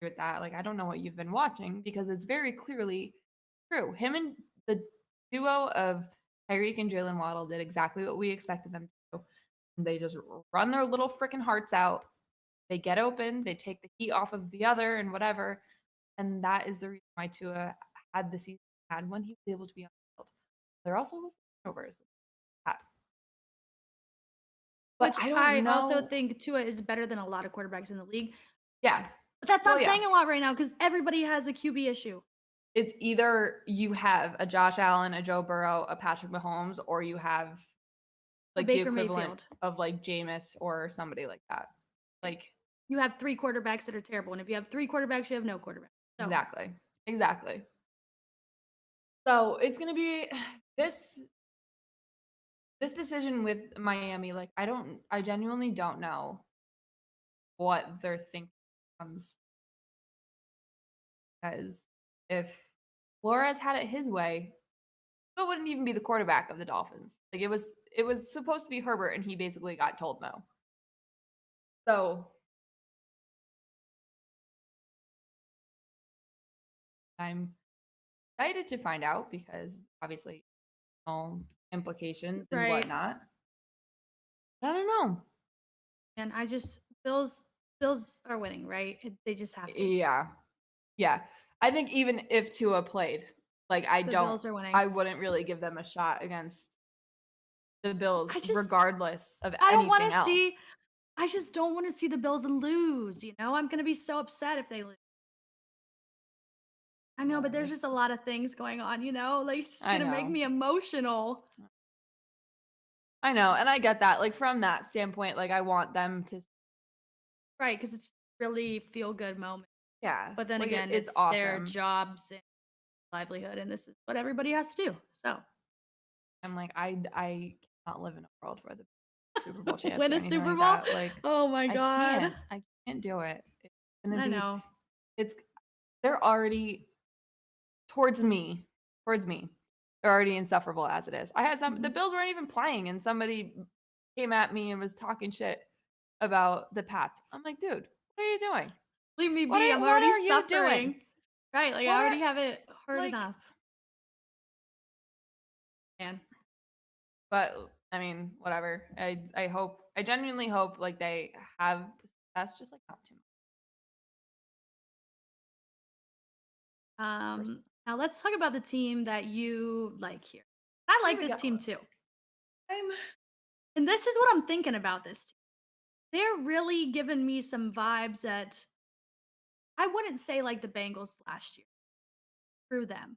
with that, like, I don't know what you've been watching because it's very clearly true. Him and the duo of Tyreek and Jalen Waddle did exactly what we expected them to do. They just run their little freaking hearts out. They get open, they take the heat off of the other and whatever. And that is the reason why Tua had the season he had when he was able to be on the field. There also was turnovers. But Which I I don't also know. think Tua is better than a lot of quarterbacks in the league. Yeah. But that's Well, not yeah. saying a lot right now because everybody has a QB issue. It's either you have a Josh Allen, a Joe Burrow, a Patrick Mahomes, or you have A like the Baker equivalent Mayfield. of like Jameis or somebody like that. Like, You have 3 quarterbacks that are terrible, and if you have 3 quarterbacks, you have no quarterback. So, exactly. Exactly. So it's gonna be this this decision with Miami, like, I genuinely don't know what they're thinking comes because if Flores had it his way, it wouldn't even be the quarterback of the Dolphins. Like, it was supposed to be Herbert and he basically got told no. So I'm excited to find out because obviously all implications and right. whatnot. But I don't know. And I just Bills are winning, right? They just have to. Yeah. Yeah. I think even if Tua played, like, The Bills are winning. I wouldn't really give them a shot against the Bills I just regardless of I don't anything wanna else. see I just don't wanna see the Bills lose, you know? I'm gonna be so upset if they lose. I know, but there's Whatever. just a lot of things going on, you know? Like, it's just I gonna make know. me emotional. I know. And I get that. Like, from that standpoint, like, I want them to, Right? Because it's really feel-good moment. yeah, But then like, again, it's it's their awesome. jobs and livelihood, and this is what everybody has to do, so I'm like, I cannot live in a world where the Super Bowl champs win or a anything Super like Bowl? that. Like, Oh my I god. can't. I can't do it. It's gonna I be know. it's they're already towards me, towards me. They're already insufferable as it is. I had the Mhm. Bills weren't even playing and somebody came at me and was talking shit about the Pats. I'm like, dude, what are you doing? Leave me be, I'm What already are you doing? suffering. Right, like, I What are already have it hard like enough. Man. but I mean, whatever. I genuinely hope like they have success, just like not too much. Now let's talk about the team that you like here. I Here like we this go. team too. I'm And this is what I'm thinking about this team. They're really giving me some vibes that I wouldn't say like the Bengals last year. Through them.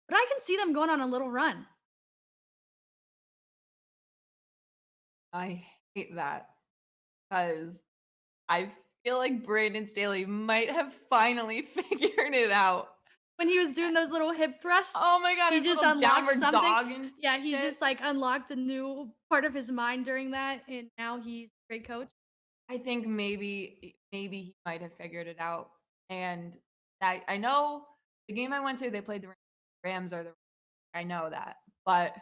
But I can see them going on a little run. I hate that because I feel like Brandon Staley might have finally figured it out. when he was doing those little hip thrusts, Oh my god, he his just little unlocked downward something. dog and Yeah, he shit. just like unlocked a new part of his mind during that, and now he's a great coach. I think maybe he might have figured it out. And I know the game I went to, they played the Rams are the I know that. But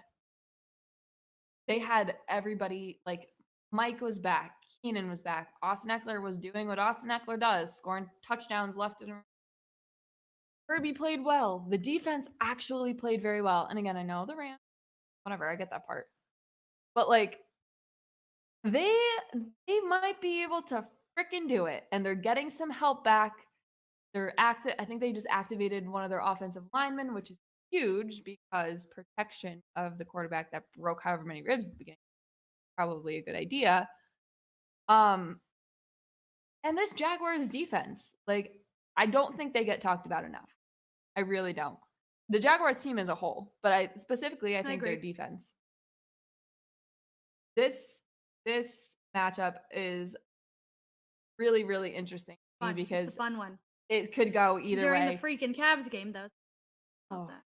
they had everybody like Mike was back, Keenan was back, Austin Eckler was doing what Austin Eckler does, scoring touchdowns left and right. Herbie played well. The defense actually played very well. And again, I know the Rams, whatever, I get that part. But like they they might be able to freaking do it. And they're getting some help back. They're active. I think they just activated one of their offensive linemen, which is huge because protection of the quarterback that broke however many ribs at the beginning probably a good idea. Um, and this Jaguars defense, like, I don't think they get talked about enough. I really don't. The Jaguars team as a whole, but I I think their agree. defense. This matchup is really, really interesting to me Fun. It's a because fun one. it could go It's either during the way. freaking Cavs game, though. Love Oh, that.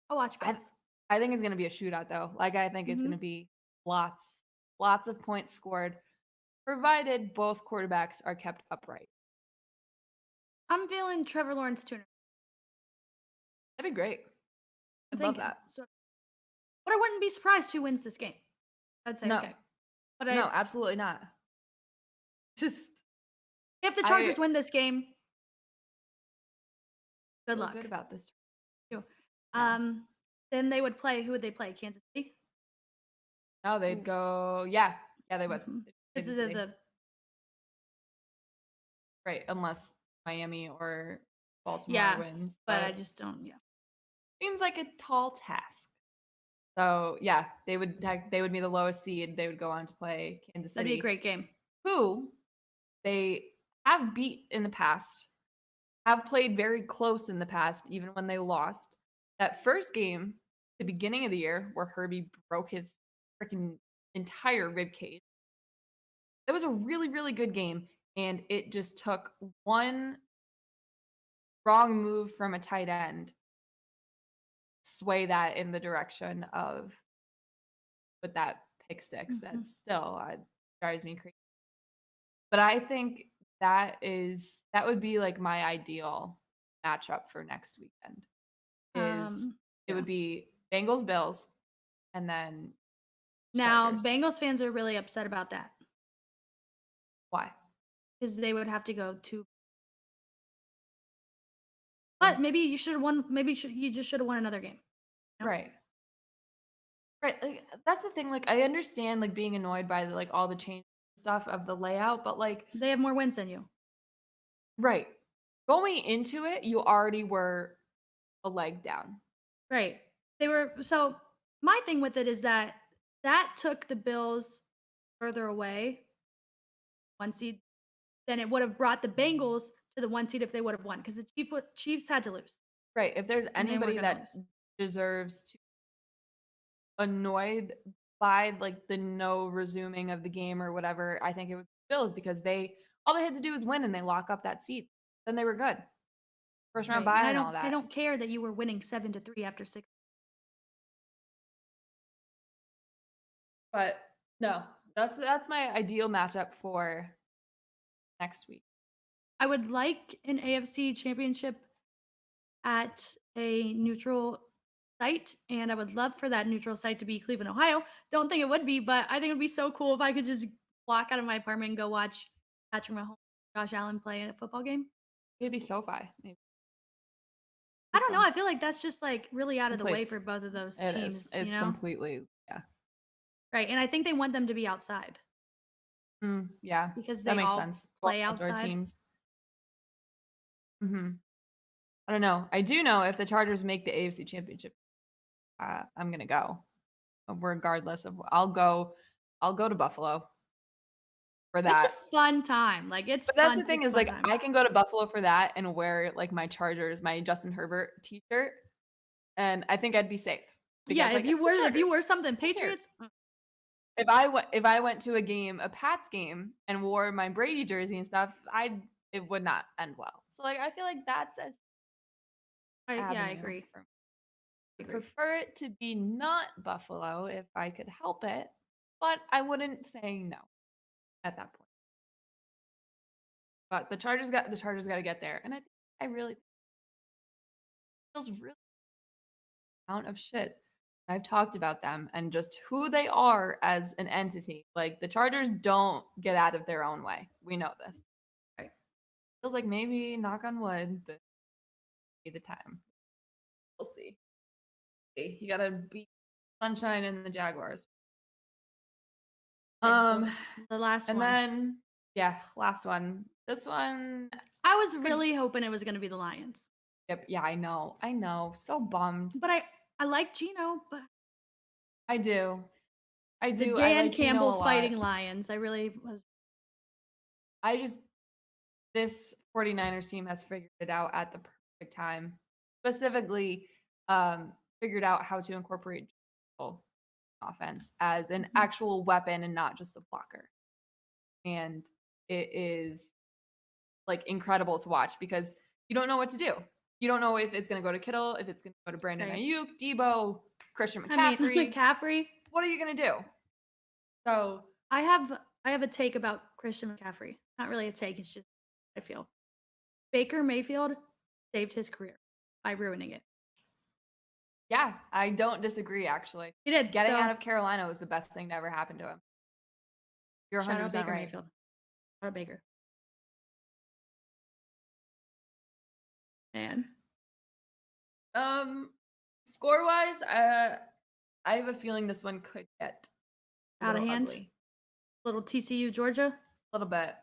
I'll watch I both. I think it's gonna be a shootout though. Like I think it's Hmm. gonna be lots of points scored, provided both quarterbacks are kept upright. I'm feeling Trevor Lawrence too. That'd be great. I'm I'd love thinking. that. So, but I wouldn't be surprised who wins this game. I'd say No, okay. But no, absolutely not. Just if the I Chargers win this game, good feel luck. good about this. Too. Yeah. Um, then they would play. Who would they play? Kansas City. No, they'd Ooh. go. Yeah, yeah, they would. Mhm. This Kansas is City, the right? Unless Miami or Baltimore yeah, wins, but I but just don't. Yeah, seems like a tall task. So yeah, they would be the lowest seed. They would go on to play Kansas that'd be a City, great game. who they have beat in the past, have played very close in the past, even when they lost. That first game, the beginning of the year, where Herbie broke his freaking entire rib cage. It was a really, really good game. And it just took one wrong move from a tight end, sway that in the direction of with that pick six Mhm. that still drives me crazy. But I think that would be like my ideal matchup for next weekend is it Yeah. would be Bengals Bills and then Now, Chargers. Bengals fans are really upset about that Why? because they would have to go to. Like, But maybe you should have won. Maybe you just should have won another game. You know? right. Right. Like that's the thing. Like I understand like being annoyed by like all the change stuff of the layout, but like They have more wins than you. right. Going into it, you already were a leg down. Right. They were so my thing with it is that that took the Bills further away, one seed, than it would have brought the Bengals to the one seed if they would have won because the Chiefs had to lose Right. If there's and they were anybody going to that lose. deserves to annoyed by like the no resuming of the game or whatever, I think it would be Bills because they all they had to do was win and they lock up that seat. Then they were good. First round Right. And bye and all I that. don't care that you were winning 7-3 after 6. But no, that's my ideal matchup for next week. I would like an AFC championship at a neutral site, and I would love for that neutral site to be Cleveland, Ohio. Don't think it would be, but I think it would be so cool if I could just walk out of my apartment and go watch Patrick Mahomes, Josh Allen play in a football game. It'd be SoFi, maybe. I Be don't know. fun. I feel like that's just like really out of the way Place. for both of those It is. teams, you It's know? completely yeah. Right. And I think they want them to be outside Yeah, because that they makes all sense. 12 play outdoor outside. teams. Mhm. I don't know. I do know if the Chargers make the AFC Championship, I'm gonna go, regardless of. I'll go to Buffalo for It's a that. fun time. Like it's But that's the fun. thing It's a is fun like time. I can go to Buffalo for that and wear like my Chargers, my Justin Herbert T-shirt, and I think I'd be safe Yeah, because like it's the if you Chargers. were something Who cares? Patriots, If I went to a game, a Pats game, and wore my Brady jersey and stuff, it would not end well. So like I feel like that's Yeah, I avenue agree. for me. I Agree. prefer it to be not Buffalo if I could help it, but I wouldn't say no at that point. But the Chargers got to get there, and I really feels really amount of shit. I've talked about them and just who they are as an entity. Like the Chargers don't get out of their own way. We know this. Right? Feels like maybe knock on wood, this will be the time. We'll see. You gotta beat Sunshine and the Jaguars. Okay, Um, the last and one. then yeah, last one. This one, I was could, really hoping it was going to be the Lions, yep, yeah, I know, so bummed. but I like Gino, but I do, the I Dan like Gino Campbell a lot. fighting Lions. I really was. I just this 49ers team has figured it out at the perfect time. Specifically, figured out how to incorporate offense as an actual weapon and not just a blocker. And it is like incredible to watch because you don't know what to do. You don't know if it's going to go to Kittle, if it's going to go to Brandon Right. Ayuk, Debo, Christian I mean, McCaffrey. McCaffrey. What are you going to do? So I have a take about Christian McCaffrey. Not really a take. It's just I feel Baker Mayfield saved his career by ruining it. yeah, I don't disagree. Actually, He did. getting So, out of Carolina was the best thing to ever happen to him. You're shout out 100% Baker right. Mayfield. Shout out Baker. Man. Score wise, I have a feeling this one could get a Out of little hand. ugly. Little TCU Georgia. A little bit.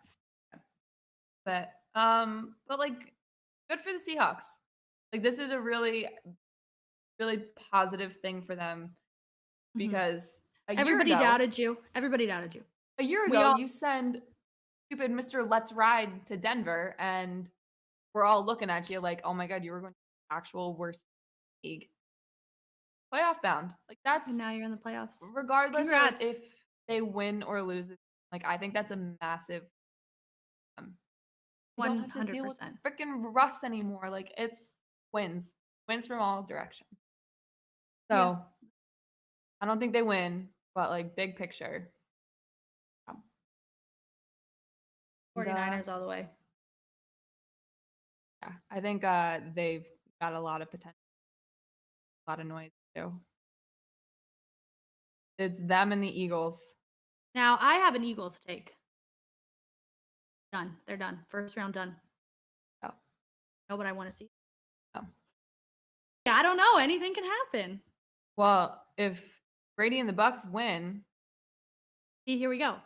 But like good for the Seahawks. Like this is a really, really positive thing for them because Everybody doubted you. Everybody doubted you. a year We ago, all you send stupid Mr. Let's Ride to Denver, and we're all looking at you like, oh my God, you were going to the actual worst league. Playoff bound. Like that's and now you're in the playoffs. regardless of Congrats. if they win or lose. Like I think that's a massive. You don't have to deal with 100%. freaking Russ anymore. Like it's wins, wins from all directions. So Yeah. I don't think they win, but like big picture. um, and, 49ers all the way. yeah, I think they've got a lot of potential, a lot of noise too. It's them and the Eagles. Now I have an Eagles take. Done. They're done. First round done. Oh, Know what I want to see. oh. Yeah, I don't know. Anything can happen. Well, if Brady and the Bucks win, See, here we go.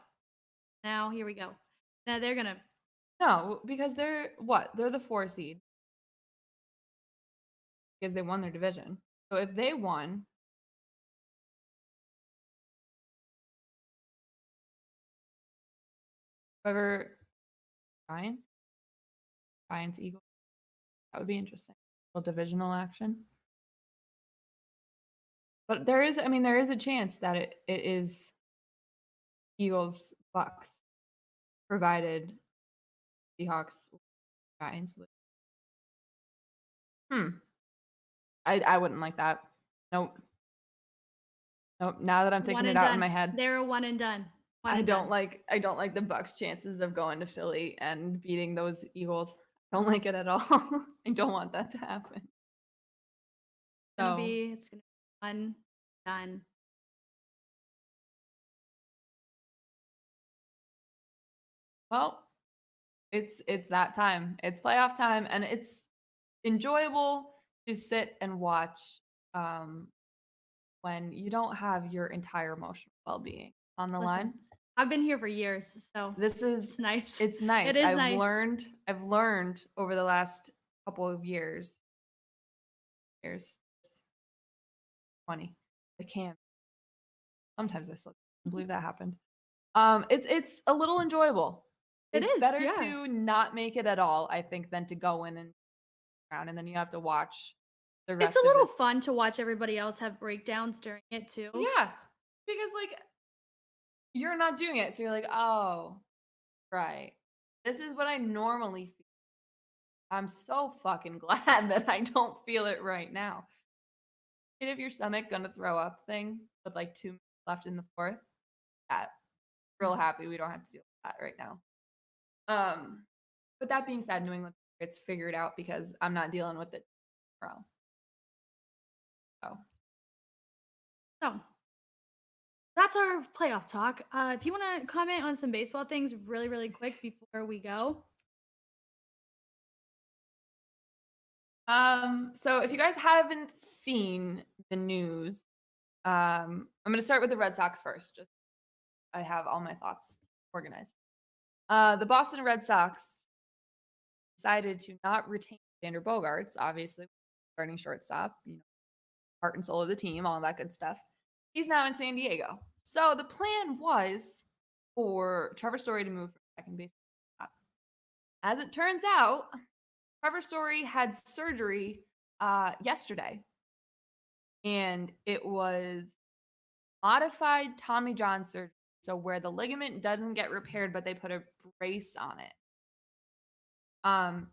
Now here we go. Now they're gonna. no, because they're what? They're the 4 seed because they won their division. So if they won, whoever Giants, Eagles, that would be interesting. A little divisional action. But there is, I mean, there is a chance that it is Eagles, Bucks, provided Seahawks, Giants. I wouldn't like that. Nope. Nope. Now that I'm thinking One it and out done. in my head, They're a one and done. One I and don't done. like the Bucks' chances of going to Philly and beating those Eagles. Don't like it at all. I don't want that to happen. So It's gonna be one done. well, it's that time. It's playoff time, and it's enjoyable to sit and watch when you don't have your entire emotional well-being on the Listen, line. I've been here for years, so This is it's nice. it's nice. It is I've nice. learned over the last couple of years 20. I can't. Sometimes I still can't believe that happened. It's a little enjoyable. It It's is, better yeah. to not make it at all, I think, than to go in and around and then you have to watch the rest It's a of little this. fun to watch everybody else have breakdowns during it too. Yeah. Because like you're not doing it. So you're like, oh, right. This is what I normally feel I'm so fucking glad that I don't feel it right now. Pit of your stomach gonna throw up thing with like 2 minutes left in the fourth. That real happy we don't have to deal with that right now. Um, but that being said, New England Patriots figured out because I'm not dealing with it tomorrow. So So that's our playoff talk. If you want to comment on some baseball things really, really quick before we go. so if you guys haven't seen the news, I'm gonna start with the Red Sox first. Just I have all my thoughts organized. The Boston Red Sox decided to not retain Xander Bogaerts, obviously starting shortstop, heart and soul of the team, all that good stuff. He's now in San Diego. So the plan was for Trevor Story to move from second base. As it turns out, Trevor Story had surgery yesterday, and it was modified Tommy John surgery. So where the ligament doesn't get repaired, but they put a brace on it.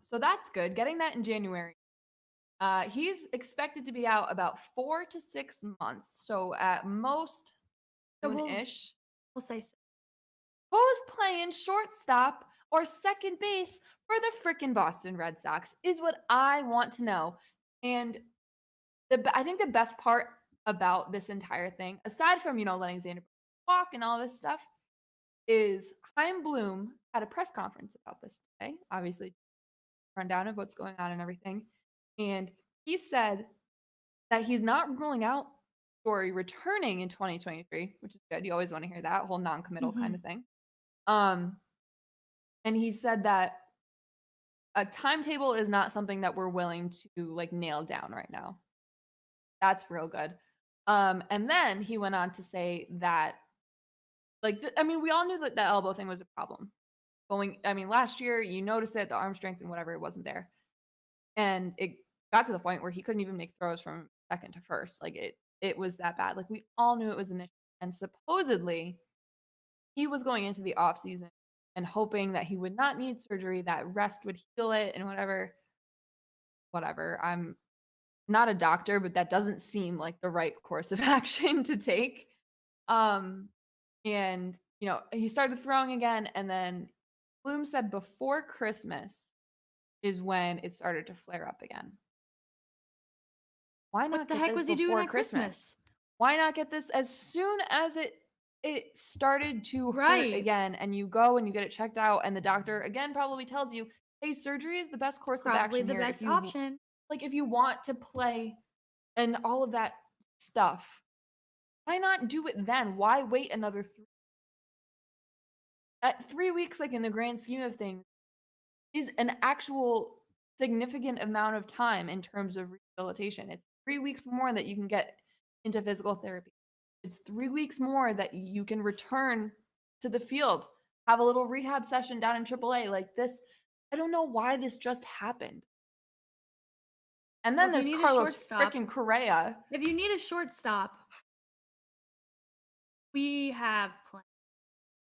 So that's good. Getting that in January. He's expected to be out about 4 to 6 months. So at most, So soon-ish. we'll say so. Who's playing shortstop or second base for the freaking Boston Red Sox is what I want to know. And I think the best part about this entire thing, aside from letting Xander walk and all this stuff, is Chaim Bloom had a press conference about this today. Obviously, rundown of what's going on and everything, and he said that he's not ruling out Story returning in 2023, which is good. You always want to hear that whole non-committal kind of thing. And he said that a timetable is not something that we're willing to like nail down right now. That's real good. And then he went on to say that, like, we all knew that the elbow thing was a problem. Last year you noticed it, the arm strength and whatever, it wasn't there, and it got to the point where he couldn't even make throws from second to first. Like it was that bad. Like we all knew it was an issue, and supposedly he was going into the off season and hoping that he would not need surgery, that rest would heal it, and whatever. I'm not a doctor, but that doesn't seem like the right course of action to take. And he started throwing again, and then Bloom said before Christmas is when it started to flare up again. Why not What the get heck this was he doing before at Christmas? Why not get this as soon as it started to hurt Right. again, and you go and you get it checked out, and the doctor again probably tells you, hey, surgery is the best course of Probably action the here best option. if you want to play and all of that stuff. Why not do it then? Why wait another 3 weeks, like in the grand scheme of things, is an actual significant amount of time in terms of rehabilitation. It's 3 weeks more that you can get into physical therapy. It's 3 weeks more that you can return to the field, have a little rehab session down in AAA like this. I don't know why this just happened. And then Well, if there's you need a Carlos shortstop, freaking Correa. if you need a shortstop, we have plenty.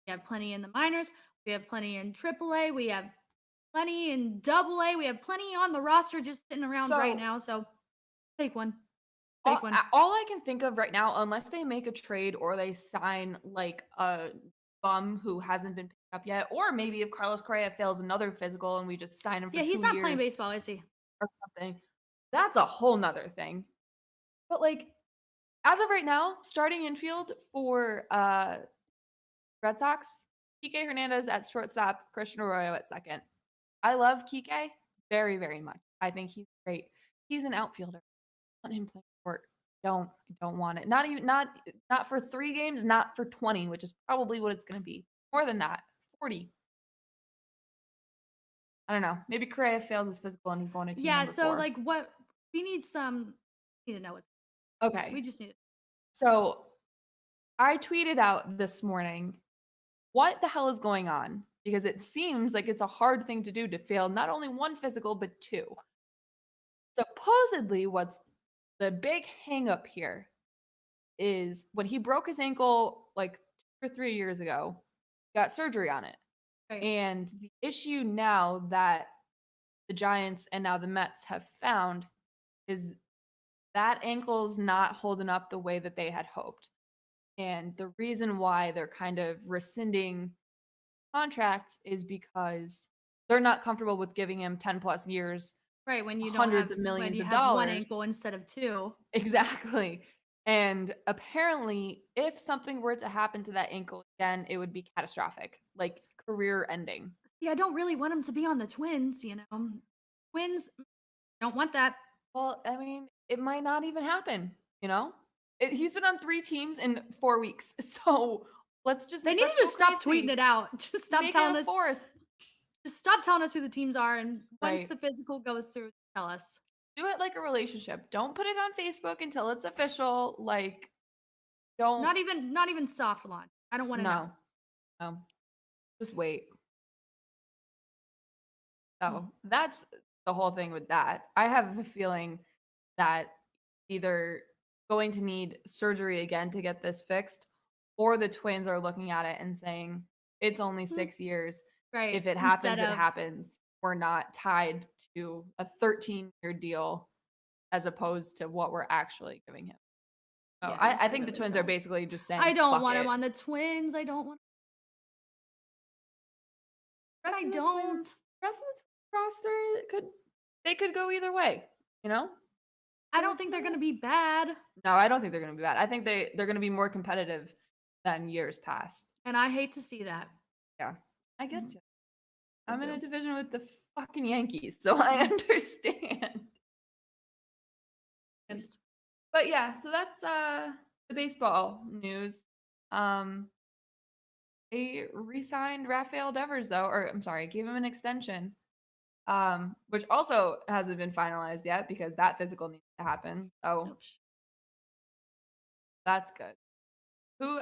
We have plenty in the minors. We have plenty in AAA. We have plenty in AA. We have plenty on the roster just sitting around right So now. So take one. all, Take one. all I can think of right now, unless they make a trade or they sign like a bum who hasn't been picked up yet, or maybe if Carlos Correa fails another physical and we just sign him for Yeah, he's 2 not playing years baseball, is he? or something, that's a whole nother thing. But like as of right now, starting infield for Red Sox, Kike Hernandez at shortstop, Christian Arroyo at second. I love Kike very, very much. I think he's great. He's an outfielder. I want him playing short. Don't want it. Not for 3 games, not for 20, which is probably what it's going to be. More than that, 40. I don't know. Maybe Correa fails his physical and he's going to team Yeah, number so 4. like what we need to know what's Okay. we just need it. So I tweeted out this morning, what the hell is going on? Because it seems like it's a hard thing to do to fail not only 1 physical, but 2. Supposedly, what's the big hang up here is when he broke his ankle like 2 or 3 years ago, got surgery on it. Right. And the issue now that the Giants and now the Mets have found is that ankle's not holding up the way that they had hoped. And the reason why they're kind of rescinding contracts is because they're not comfortable with giving him 10 plus years, Right, when you don't hundreds have of when millions you of have 1 dollars. ankle instead of 2. Exactly. And apparently, if something were to happen to that ankle again, it would be catastrophic, like career ending. Yeah, I don't really want him to be on the Twins, you know? Twins, don't want that. Well, I mean, it might not even happen, you know? He's been on 3 teams in 4 weeks. So, They need to let's go just stop tweeting crazy. it out. Just stop Make it telling a us 4th. just stop telling us who the teams are, and once Right. the physical goes through, tell us. Do it like a relationship. Don't put it on Facebook until it's official. Like, don't Not even soft launch. I don't wanna know. no. No. Just wait. Mm. So, that's the whole thing with that. I have a feeling that either going to need surgery again to get this fixed, or the Twins are looking at it and saying, "It's only Mm. 6 years. Right, If it instead happens, it of happens. We're not tied to a 13-year deal as opposed to what we're actually giving him." So, yeah, I just think the really Twins are don't. basically just I saying, don't "Fuck want him it." on the Twins, I don't want but Rest I of the don't. Twins rest of the roster could go either way, you know? I So don't it's think they're not gonna be bad, No, I don't think they're gonna be bad. I think they're gonna be more competitive than years past. and I hate to see that. Yeah. I get Mhm, you. I I'm in a do. division with the fucking Yankees, so I Mhm. understand. And Just but yeah, so that's, the baseball news. Um, they re-signed Rafael Devers though, or I'm sorry, gave him an extension, which also hasn't been finalized yet because that physical needs to happen. So oops, that's good. Who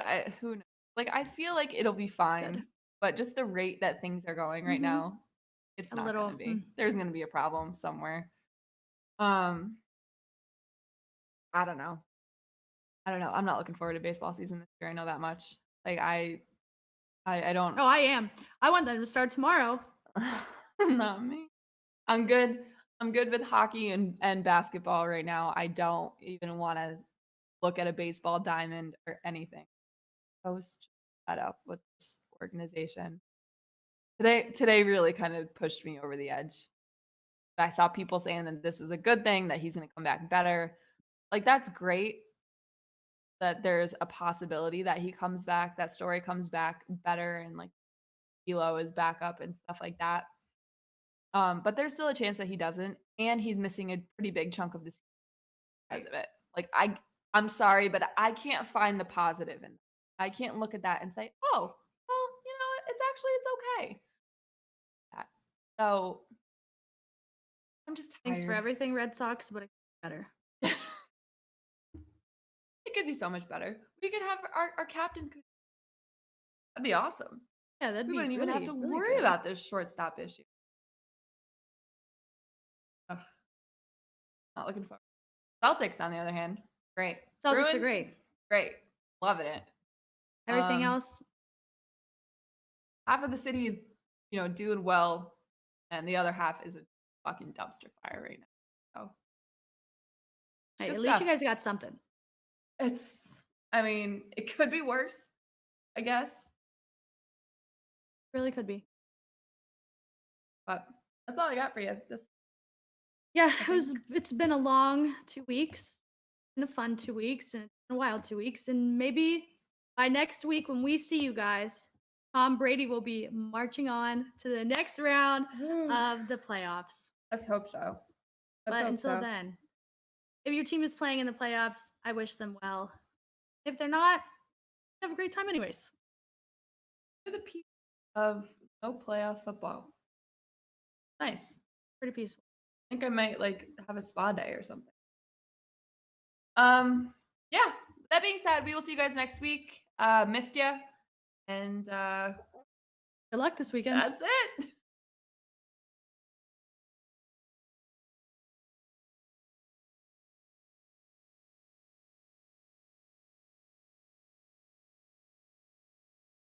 knows? Like, I feel like it'll be that's good. fine, but just the rate that things are going right Mhm. now, it's A not gonna little be. There's gonna be a problem somewhere. Um, I don't know. I don't know. I'm not looking forward to baseball season this year. I know that much. Like I don't Oh, I am. I want them to start tomorrow. not me. I'm good. I'm good with hockey and basketball right now. I don't even want to look at a baseball diamond or anything. I was fed up with this organization. Today really kind of pushed me over the edge. I saw people saying that this was a good thing, that he's going to come back better. Like, that's great that there's a possibility that he comes back, that Story comes back better, and like Elo is back up and stuff like that. But there's still a chance that he doesn't, and he's missing a pretty big chunk of the season because of it. Like, I'm sorry, but I can't find the positive in. I can't look at that and say, "Oh, well, you know what? It's okay." That. So I'm just Thanks for tired. everything, Red Sox, but it's better. It could be so much better. We could have our captain. That'd be awesome. Yeah, that'd We be wouldn't even have really, to really worry good. about this shortstop issue. Ugh, not looking forward. Celtics, on the other hand, great. Celtics are Bruins, great. great. Loving it. Everything Um, else, half of the city is, doing well, and the other half is a fucking dumpster fire right now. So hey, good at least you stuff. guys got something. I mean, it could be worse, I guess, Really could be. but that's all I got for you. This, Yeah, I think. it's been a long 2 weeks and a fun 2 weeks and a wild 2 weeks, and maybe by next week when we see you guys, Tom Brady will be marching on to the next round of the playoffs. Let's hope so. Let's But hope until so. then, if your team is playing in the playoffs, I wish them well. If they're not, have a great time anyways. For the peak of no playoff football. Nice. Pretty peaceful. I think I might like have a spa day or something. Yeah. That being said, we will see you guys next week. Missed ya. And Good luck this weekend. that's it.